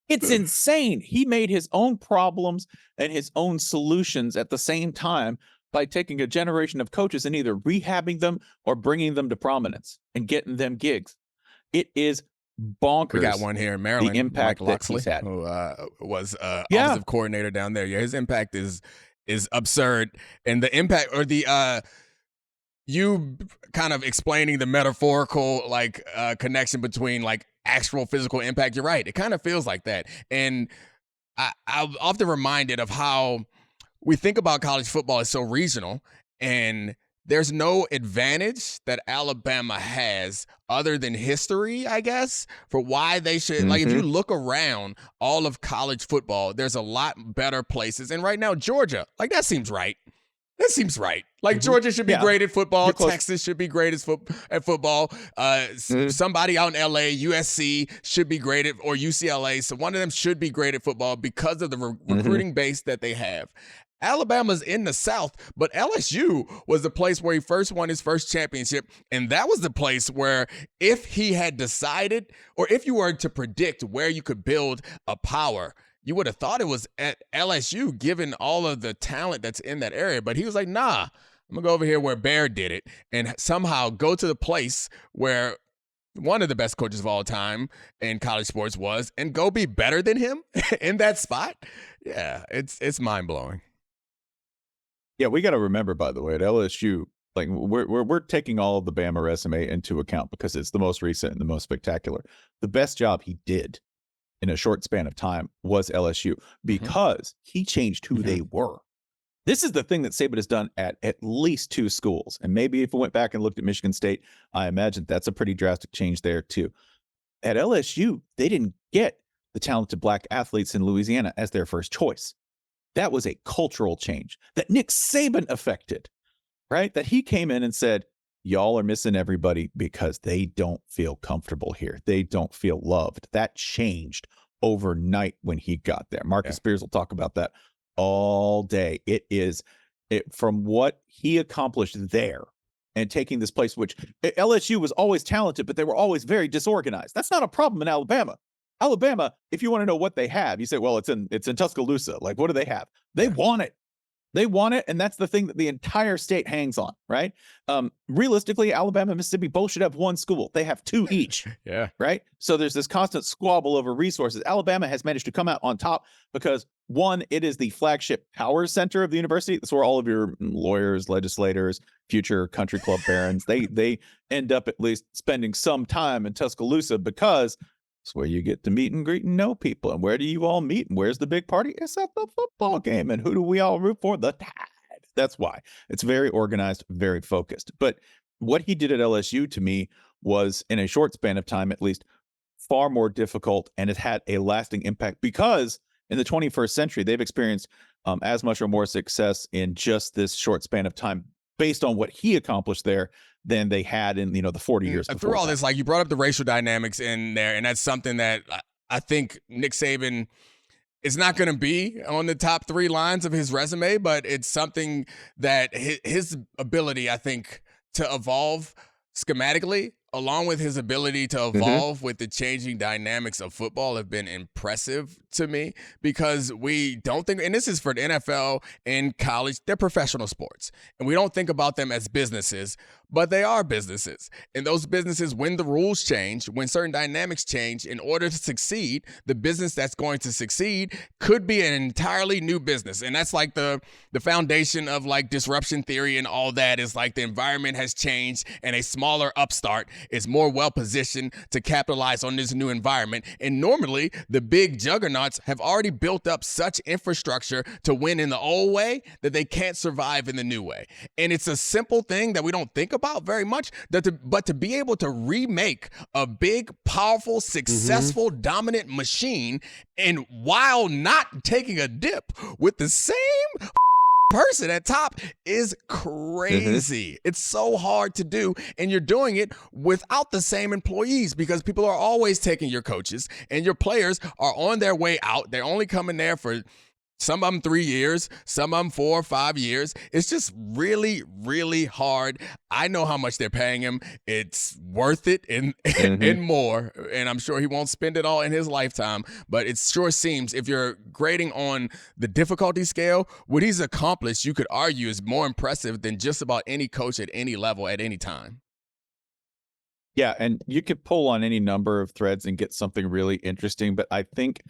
It's insane. He made his own problems and his own solutions at the same time by taking a generation of coaches and either rehabbing them or bringing them to prominence and getting them gigs. It is bonkers. We got one here in Maryland. The impact Mike that he's had. Who was offensive coordinator down there. Yeah, his impact is absurd, and the impact or the you kind of explaining the metaphorical connection between like actual physical impact. You're right. It kind of feels like that. And I'm often reminded of how we think about college football as so regional, and there's no advantage that Alabama has other than history, I guess, for why they should. Like, if you look around all of college football, there's a lot better places. And right now, Georgia, like, that seems right. That seems right. Like, Georgia should be great at football. Texas should be great at football. Somebody out in LA, USC, should be great at, or UCLA. So one of them should be great at football because of the recruiting base that they have. Alabama's in the South, but LSU was the place where he first won his first championship. And that was the place where, if he had decided, or if you were to predict where you could build a power, you would have thought it was at LSU, given all of the talent that's in that area. But he was like, nah, I'm going to go over here where Bear did it and somehow go to the place where one of the best coaches of all time in college sports was, and go be better than him in that spot. Yeah, it's mind-blowing. Yeah, we got to remember, by the way, at LSU, like, we're taking all of the Bama resume into account because it's the most recent and the most spectacular. The best job he did in a short span of time was LSU because he changed who they were. This is the thing that Saban has done at least 2 schools. And maybe if we went back and looked at Michigan State, I imagine that's a pretty drastic change there too. At LSU, they didn't get the talented black athletes in Louisiana as their first choice. That was a cultural change that Nick Saban affected, right? That he came in and said, y'all are missing everybody because they don't feel comfortable here. They don't feel loved. That changed overnight when he got there. Marcus Spears will talk about that all day. From what he accomplished there and taking this place, which LSU was always talented, but they were always very disorganized. That's not a problem in Alabama. Alabama, if you want to know what they have, you say, well, it's in Tuscaloosa. Like, what do they have? They want it. They want it, and that's the thing that the entire state hangs on, right? Realistically, Alabama and Mississippi both should have 1 school. They have 2 each. Right? So there's this constant squabble over resources. Alabama has managed to come out on top because, 1, it is the flagship power center of the university. That's where all of your lawyers, legislators, future country club barons, they end up at least spending some time in Tuscaloosa because it's where you get to meet and greet and know people. And where do you all meet? And where's the big party? It's at the football game. And who do we all root for? The Tide. That's why. It's very organized, very focused. But what he did at LSU, to me, was, in a short span of time at least, far more difficult, and it had a lasting impact because in the 21st century, they've experienced as much or more success in just this short span of time based on what he accomplished there than they had in, the 40 years before. Through all this, like, you brought up the racial dynamics in there, and that's something that I think Nick Saban is not going to be on the top 3 lines of his resume, but it's something that his ability, I think, to evolve schematically, along with his ability to evolve with the changing dynamics of football, have been impressive to me, because we don't think, and this is for the NFL and college, they're professional sports, and we don't think about them as businesses, but they are businesses. And those businesses, when the rules change, when certain dynamics change, in order to succeed, the business that's going to succeed could be an entirely new business. And that's like the foundation of, like, disruption theory and all that, is like the environment has changed and a smaller upstart is more well-positioned to capitalize on this new environment. And normally, the big juggernauts have already built up such infrastructure to win in the old way that they can't survive in the new way. And it's a simple thing that we don't think about very much, but to be able to remake a big, powerful, successful, dominant machine, and while not taking a dip with the same person at top, is crazy. It's so hard to do, and you're doing it without the same employees, because people are always taking your coaches, and your players are on their way out. They're only coming there for some of them 3 years, some of them 4 or 5 years. It's just really, really hard. I know how much they're paying him. It's worth it and more. And I'm sure he won't spend it all in his lifetime. But it sure seems, if you're grading on the difficulty scale, what he's accomplished, you could argue, is more impressive than just about any coach at any level at any time. Yeah, and you could pull on any number of threads and get something really interesting. But I think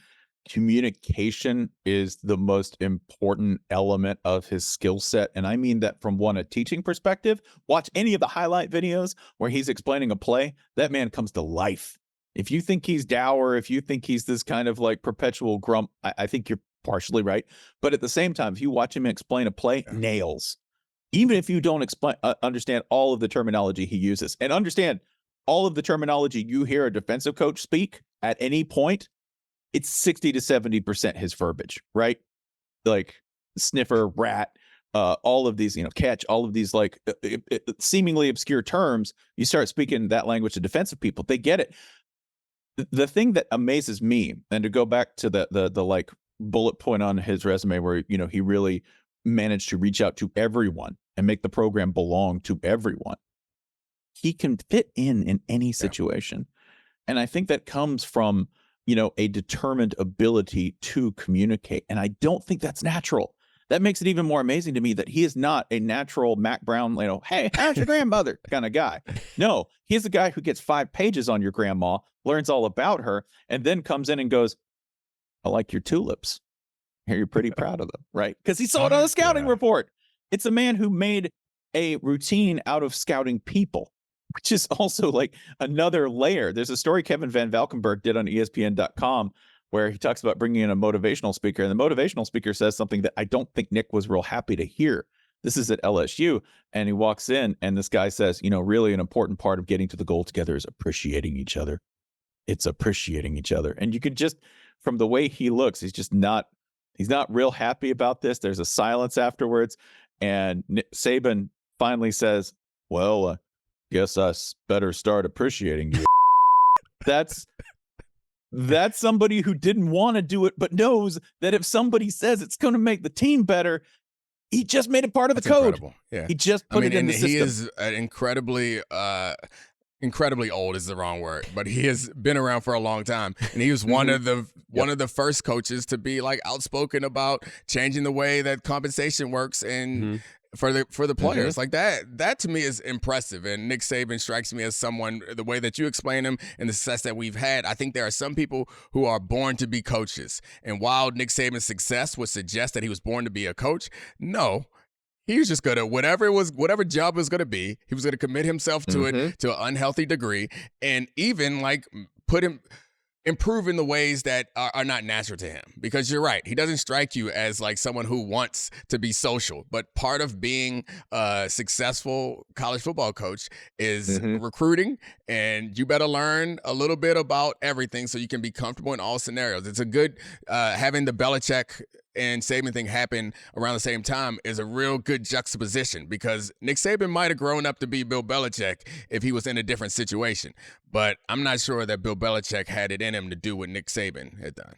communication is the most important element of his skill set. And I mean that from a teaching perspective. Watch any of the highlight videos where he's explaining a play. That man comes to life. If you think he's dour, if you think he's this kind of like perpetual grump, I think you're partially right. But at the same time, if you watch him explain a play, nails. Even if you don't understand all of the terminology he uses, and understand all of the terminology you hear a defensive coach speak at any point, it's 60 to 70% his verbiage, right? Like sniffer, rat, all of these, catch, all of these like seemingly obscure terms. You start speaking that language to defensive people, they get it. The thing that amazes me, and to go back to the like bullet point on his resume where, he really managed to reach out to everyone and make the program belong to everyone. He can fit in any situation. And I think that comes from, a determined ability to communicate. And I don't think that's natural. That makes it even more amazing to me that he is not a natural Mac Brown, hey, how's your grandmother kind of guy. No, he's a guy who gets 5 pages on your grandma, learns all about her, and then comes in and goes, I like your tulips. You're pretty proud of them, right? Because he saw it on a scouting report. It's a man who made a routine out of scouting people, which is also like another layer. There's a story Kevin Van Valkenburg did on ESPN.com where he talks about bringing in a motivational speaker. And the motivational speaker says something that I don't think Nick was real happy to hear. This is at LSU. And he walks in and this guy says, really an important part of getting to the goal together is appreciating each other. It's appreciating each other. And you could just, from the way he looks, he's not real happy about this. There's a silence afterwards. And Nick Saban finally says, well, guess I better start appreciating you. That's somebody who didn't want to do it, but knows that if somebody says it's going to make the team better, he just made it part of the code. Incredible. Yeah. He just put it in the system. He is incredibly old is the wrong word, but he has been around for a long time, and he was one of the first coaches to be like outspoken about changing the way that compensation works and for the players. Like that to me is impressive. And Nick Saban strikes me as someone, the way that you explain him and the success that we've had, I think there are some people who are born to be coaches. And while Nick Saban's success would suggest that he was born to be a coach, no. He was just going to, whatever job was going to be, he was going to commit himself to it to an unhealthy degree, and even like improve in the ways that are not natural to him. Because you're right, he doesn't strike you as like someone who wants to be social. But part of being a successful college football coach is recruiting, and you better learn a little bit about everything so you can be comfortable in all scenarios. It's a good having the Belichick and Saban thing happen around the same time is a real good juxtaposition, because Nick Saban might have grown up to be Bill Belichick if he was in a different situation. But I'm not sure that Bill Belichick had it in him to do what Nick Saban had done.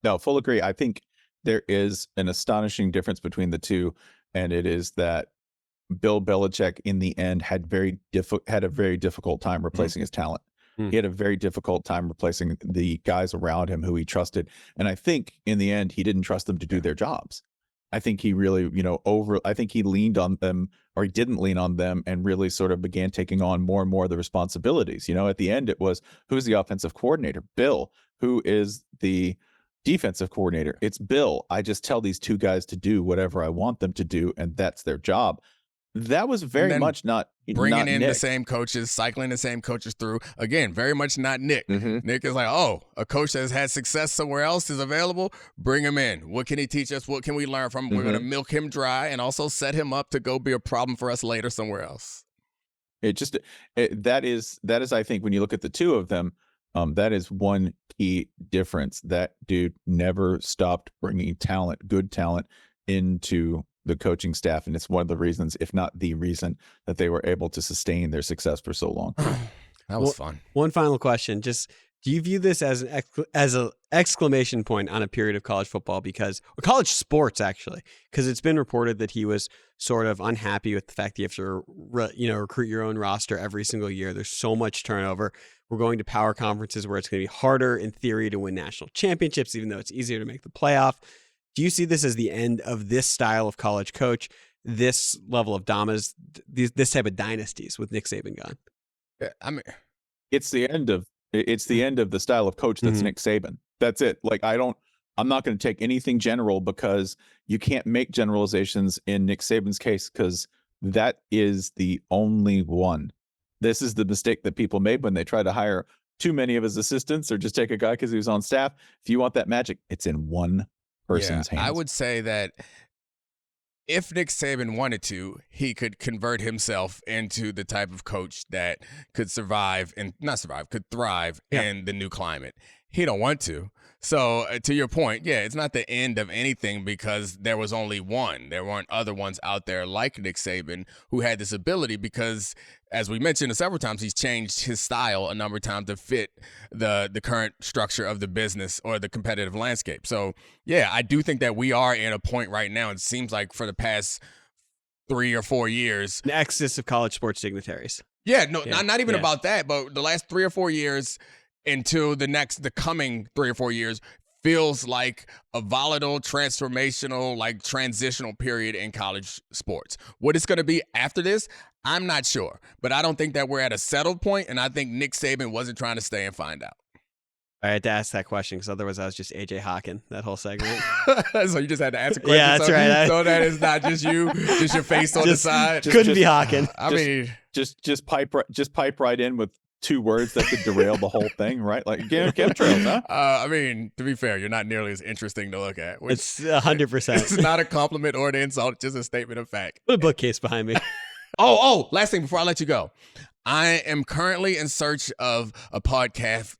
No, full agree. I think there is an astonishing difference between the two, and it is that Bill Belichick in the end had a very difficult time replacing his talent. He had a very difficult time replacing the guys around him who he trusted. And I think in the end, he didn't trust them to do their jobs. I think he really, I think he leaned on them, or he didn't lean on them, and really sort of began taking on more and more of the responsibilities. At the end, it was, who's the offensive coordinator? Bill. Who is the defensive coordinator? It's Bill. I just tell these two guys to do whatever I want them to do, and that's their job. That was very much not bringing in Nick. The same coaches, cycling the same coaches through. Again, very much not Nick. Nick is like, a coach that has had success somewhere else is available. Bring him in. What can he teach us? What can we learn from him? We're going to milk him dry and also set him up to go be a problem for us later somewhere else. That is, I think, when you look at the two of them, that is one key difference. That dude never stopped bringing good talent into the coaching staff, and it's one of the reasons, if not the reason, that they were able to sustain their success for so long. That was fun. One final question: just do you view this as an exclamation point on a period of college football, or college sports actually? Because it's been reported that he was sort of unhappy with the fact that you have to recruit your own roster every single year. There's so much turnover. We're going to power conferences where it's going to be harder in theory to win national championships, even though it's easier to make the playoff. Do you see this as the end of this style of college coach, this level of dominance, this type of dynasties with Nick Saban gone? I mean, it's the end of the style of coach that's Nick Saban. That's it. Like, I'm not going to take anything general, because you can't make generalizations in Nick Saban's case, because that is the only one. This is the mistake that people made when they try to hire too many of his assistants or just take a guy because he was on staff. If you want that magic, it's in one person's hands. I would say that if Nick Saban wanted to, he could convert himself into the type of coach that could could thrive in the new climate. He don't want to. So to your point, it's not the end of anything because there was only one. There weren't other ones out there like Nick Saban who had this ability because, as we mentioned several times, he's changed his style a number of times to fit the current structure of the business or the competitive landscape. So, I do think that we are in a point right now. It seems like for the past 3 or 4 years. An exodus of college sports dignitaries. Not even about that, but the last 3 or 4 years until the coming 3 or 4 years feels like a volatile, transformational, like transitional period in college sports. What it's going to be after this, I'm not sure. But I don't think that we're at a settled point, and I think Nick Saban wasn't trying to stay and find out. I had to ask that question because otherwise I was just AJ Hawking that whole segment. So you just had to ask a question. Yeah, that's right. So that it's not just you, just your face on the side. Couldn't be Hawking. Just pipe right in with 2 words that could derail the whole thing, right? Like chemtrails, huh? To be fair, you're not nearly as interesting to look at. It's 100%. It's not a compliment or an insult, just a statement of fact. Put a bookcase behind me. Last thing before I let you go. I am currently in search of a podcast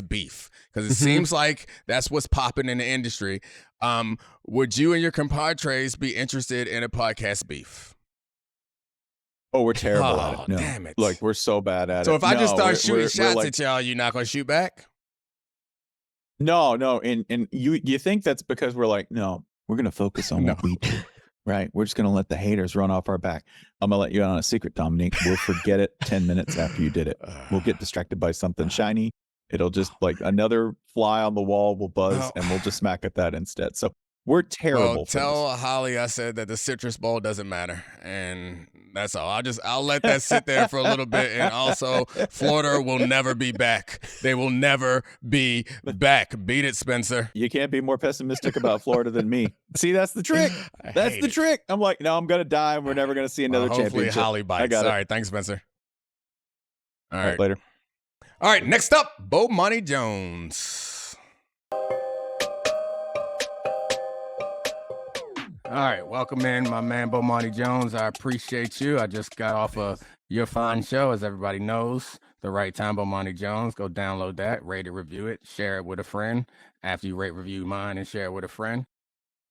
beef because it seems like that's what's popping in the industry. Would you and your compadres be interested in a podcast beef? Oh, we're terrible at it. No. Damn it. Like, we're so bad at it. So if I just start shooting shots at y'all, you're not going to shoot back? No. And you think that's because we're like, no, we're going to focus on what we do, right? We're just going to let the haters run off our back. I'm going to let you in on a secret, Dominique. We'll forget it 10 minutes after you did it. We'll get distracted by something shiny. It'll just like another fly on the wall will buzz and we'll just smack at that instead. So we're terrible. Well, tell Holly I said that the Citrus Bowl doesn't matter, and that's all. I'll let that sit there for a little bit. And also, Florida will never be back. They will never be back. Beat it, Spencer. You can't be more pessimistic about Florida than me. See, that's the trick. That's the trick. I'm like, no, I'm gonna die, and we're never gonna see another hopefully championship. Holly bites. I got it. All right, thanks, Spencer. All right, later. All right, next up, Bomani Jones. All right, welcome in, my man, Bomani Jones. I appreciate you. I just got off of your fine show, as everybody knows. The Right Time, Bomani Jones. Go download that, rate it, review it, share it with a friend. After you rate, review mine, and share it with a friend.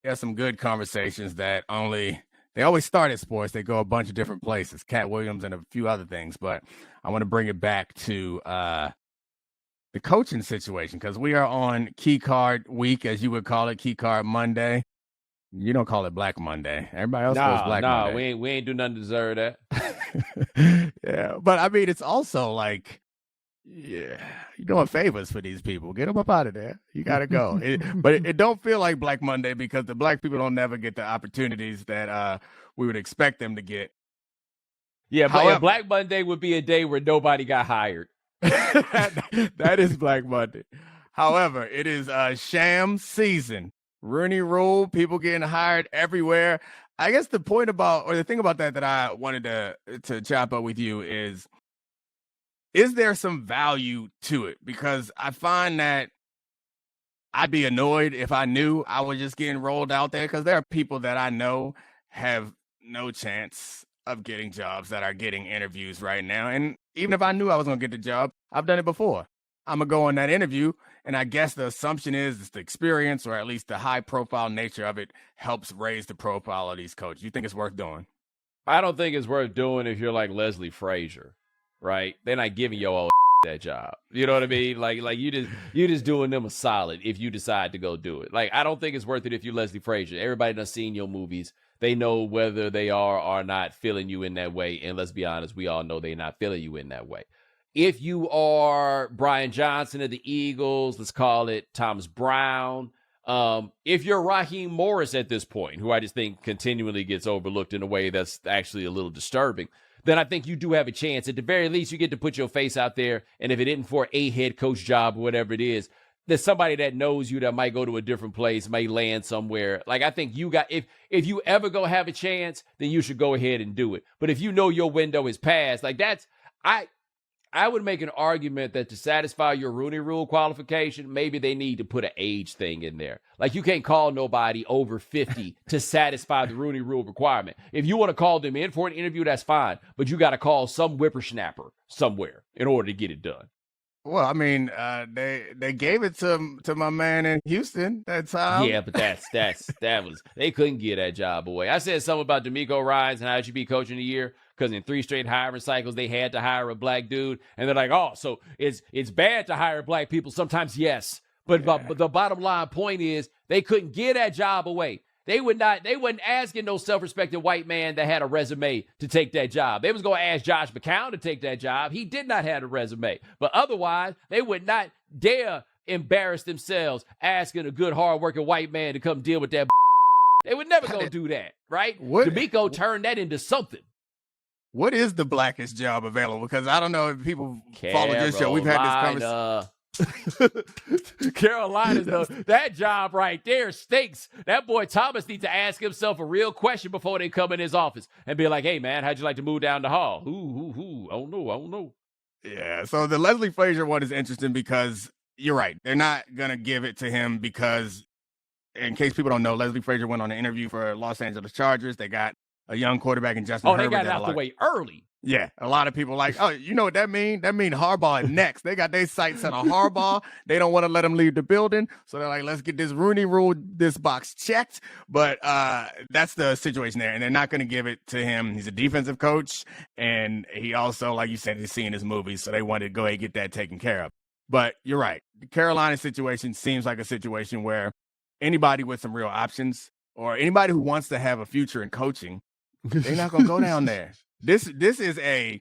There's some good conversations that they always start at sports. They go a bunch of different places, Cat Williams and a few other things. But I want to bring it back to the coaching situation because we are on Key Card Week, as you would call it, Key Card Monday. You don't call it Black Monday. Everybody else calls Black Monday. We ain't do nothing to deserve that. Yeah, but I mean, it's also like, you're doing favors for these people. Get them up out of there. You got to go. But it don't feel like Black Monday because the black people don't never get the opportunities that we would expect them to get. Yeah, but however, Black Monday would be a day where nobody got hired. that is Black Monday. However, it is sham season. Rooney Rule, people getting hired everywhere. I guess the thing about that I wanted to chop up with you is there some value to it? Because I find that I'd be annoyed if I knew I was just getting rolled out there because there are people that I know have no chance of getting jobs that are getting interviews right now. And even if I knew I was going to get the job, I've done it before. I'm going to go on that interview, and I guess the assumption is it's the experience or at least the high-profile nature of it helps raise the profile of these coaches. You think it's worth doing? I don't think it's worth doing if you're like Leslie Frazier, right? They're not giving your old that job. You know what I mean? Like you just doing them a solid if you decide to go do it. Like, I don't think it's worth it if you're Leslie Frazier. Everybody done seen your movies. They know whether they are or not feeling you in that way. And let's be honest, we all know they're not feeling you in that way. If you are Brian Johnson of the Eagles, let's call it Thomas Brown. If you're Raheem Morris at this point, who I just think continually gets overlooked in a way that's actually a little disturbing, then I think you do have a chance. At the very least, you get to put your face out there. And if it isn't for a head coach job or whatever it is, there's somebody that knows you that might go to a different place, might land somewhere. Like, I think you got, if you ever go have a chance, then you should go ahead and do it. But if you know your window is passed, like I would make an argument that to satisfy your Rooney Rule qualification, maybe they need to put an age thing in there. Like, you can't call nobody over 50 to satisfy the Rooney Rule requirement. If you want to call them in for an interview, that's fine. But you got to call some whippersnapper somewhere in order to get it done. Well, I mean, they gave it to my man in Houston that time. Yeah, but that was they couldn't get that job away. I said something about D'Amico Ryans and how he should be coaching the year because in 3 straight hiring cycles they had to hire a black dude, and they're like, oh, so it's bad to hire black people sometimes, yes, but the bottom line point is they couldn't get that job away. They wasn't asking no self-respecting white man that had a resume to take that job. They was going to ask Josh McCown to take that job. He did not have a resume. But otherwise, they would not dare embarrass themselves asking a good, hard-working white man to come deal with that. They would never go do that, right? D'Amico turned that into something. What is the blackest job available? Because I don't know if people follow this show. We've had this conversation. Carolina's that job right there stinks. That boy Thomas needs to ask himself a real question before they come in his office and be like, hey man, how'd you like to move down the hall? I don't know. Yeah, so the Leslie Frazier one is interesting because you're right. They're not gonna give it to him because, in case people don't know, Leslie Frazier went on an interview for Los Angeles Chargers. They got a young quarterback in Justin Herbert. They got it out the way early. Yeah, a lot of people like, oh, you know what that mean? That mean Harbaugh is next. They got their sights set on Harbaugh. They don't want to let him leave the building. So they're like, let's get this Rooney Rule, this box checked. But that's the situation there. And they're not going to give it to him. He's a defensive coach. And he also, like you said, he's seen his movies. So they wanted to go ahead and get that taken care of. But you're right. The Carolina situation seems like a situation where anybody with some real options or anybody who wants to have a future in coaching, they're not going to go down there. This is a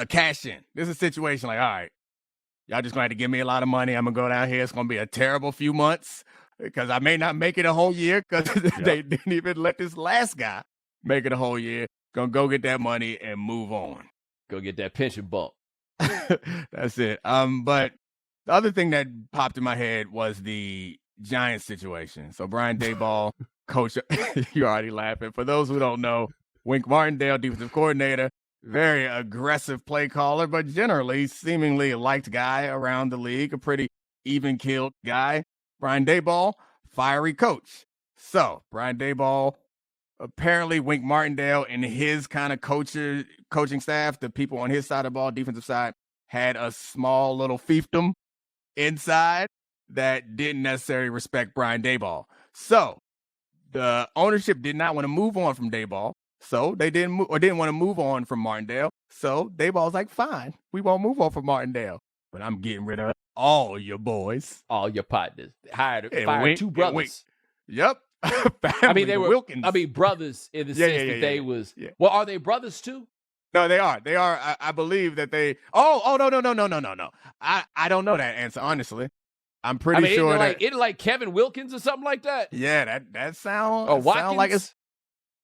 cash in. This is a situation like, all right, y'all just gonna have to give me a lot of money. I'm gonna go down here. It's gonna be a terrible few months because I may not make it a whole year because they didn't even let this last guy make it a whole year. Gonna go get that money and move on. Go get that pension bump. That's it. But the other thing that popped in my head was the Giants situation. So Brian Daboll, coach, you're already laughing. For those who don't know, Wink Martindale, defensive coordinator, very aggressive play caller, but generally seemingly a liked guy around the league, a pretty even-keeled guy. Brian Daboll, fiery coach. So Brian Daboll, apparently Wink Martindale and his kind of coaching staff, the people on his side of the ball, defensive side, had a small little fiefdom inside that didn't necessarily respect Brian Daboll. So the ownership did not want to move on from Daboll. So they didn't want to move on from Martindale. So Daboll's like, fine, we won't move on from Martindale, but I'm getting rid of all your boys, all your partners. Fired Wink, 2 brothers. Yep. I mean, they were Wilkins. brothers in the sense that they was. Yeah. Well, are they brothers too? No, they are. They are. I believe that they. Oh, no. I don't know that answer, honestly. I'm pretty sure it's like Kevin Wilkins or something like that. Yeah, that sound like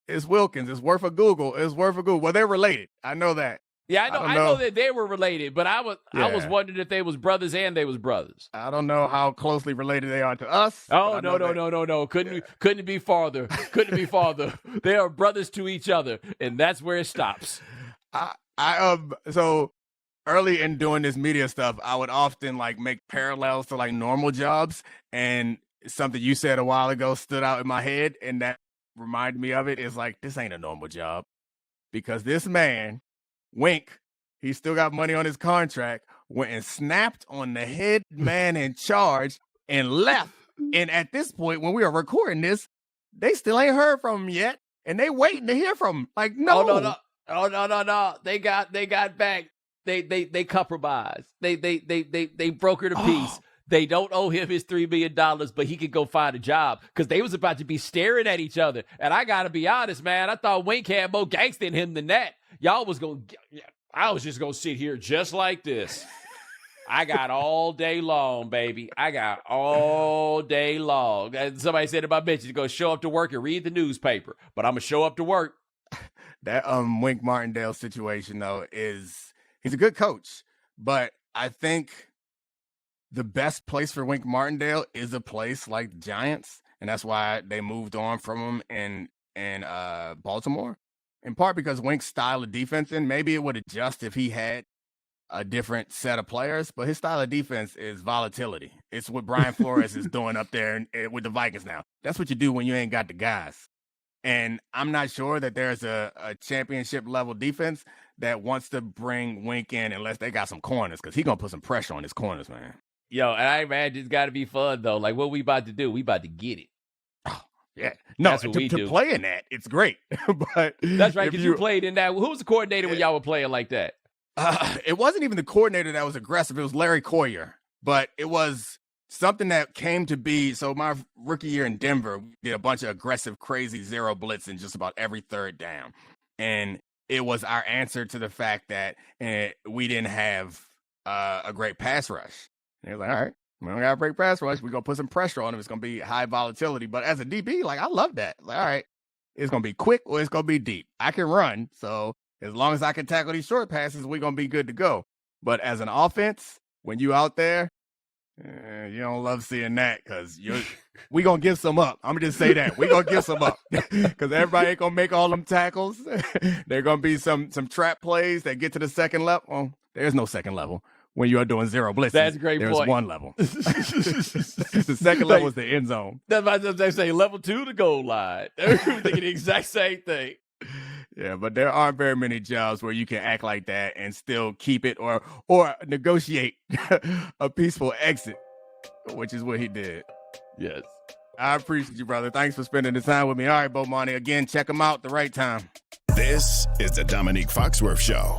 it's Wilkins. It's worth a Google. Well, they're related. I know that. Yeah, I know that they were related, but I was wondering if they was brothers and they was brothers. I don't know how closely related they are to us. Oh, no. Couldn't be farther. Couldn't be farther. They are brothers to each other, and that's where it stops. So early in doing this media stuff, I would often like make parallels to like normal jobs, and something you said a while ago stood out in my head, and that reminded me of it. Is like, this ain't a normal job because this man, Wink, he still got money on his contract, went and snapped on the head man in charge and left. And at this point, when we are recording this, they still ain't heard from him yet, and they waiting to hear from him. Like, no. No. They got back. They compromised. They brokered a peace. They don't owe him his $3 million, but he could go find a job because they was about to be staring at each other. And I got to be honest, man, I thought Wink had more gangsta in him than that. I was just going to sit here just like this. I got all day long, baby. I got all day long. And somebody said about Mitch, he's going to show up to work and read the newspaper, but I'm going to show up to work. That Wink Martindale situation, though, he's a good coach, but I think the best place for Wink Martindale is a place like the Giants, and that's why they moved on from him in Baltimore. in part because Wink's style of defense, and maybe it would adjust if he had a different set of players, but his style of defense is volatility. It's what Brian Flores is doing up there with the Vikings now. That's what you do when you ain't got the guys. And I'm not sure that there's a championship level defense that wants to bring Wink in unless they got some corners, because he's going to put some pressure on his corners, man. Yo, and I imagine it's got to be fun, though. Like, what we about to do? We about to get it. Oh, yeah. No, That's what we do. play in that, it's great. But that's right, because you played in that. Who was the coordinator when y'all were playing like that? It wasn't even the coordinator that was aggressive. It was Larry Coyer. But it was something that came to be. So my rookie year in Denver, we did a bunch of aggressive, crazy zero blitz in just about every third down. And it was our answer to the fact that we didn't have a great pass rush. And it was like, all right, we don't got a great pass rush. We're going to put some pressure on him. It's going to be high volatility. But as a DB, like, I love that. Like, all right, it's going to be quick or it's going to be deep. I can run. So as long as I can tackle these short passes, we're going to be good to go. But as an offense, when you out there, you don't love seeing that, because we going to give some up. I'm going to just say that. We're going to give some up because everybody ain't going to make all them tackles. There are going to be some trap plays that get to the second level. Well, there's no second level when you are doing zero blitzes. That's a great There's point. one level. The second level is the end zone. That's why they say level 2, the goal line. They're thinking the exact same thing. Yeah, but there aren't very many jobs where you can act like that and still keep it or negotiate a peaceful exit, which is what he did. Yes. I appreciate you, brother. Thanks for spending the time with me. All right, Bomani. Again, check him out the right time. This is the Domonique Foxworth Show.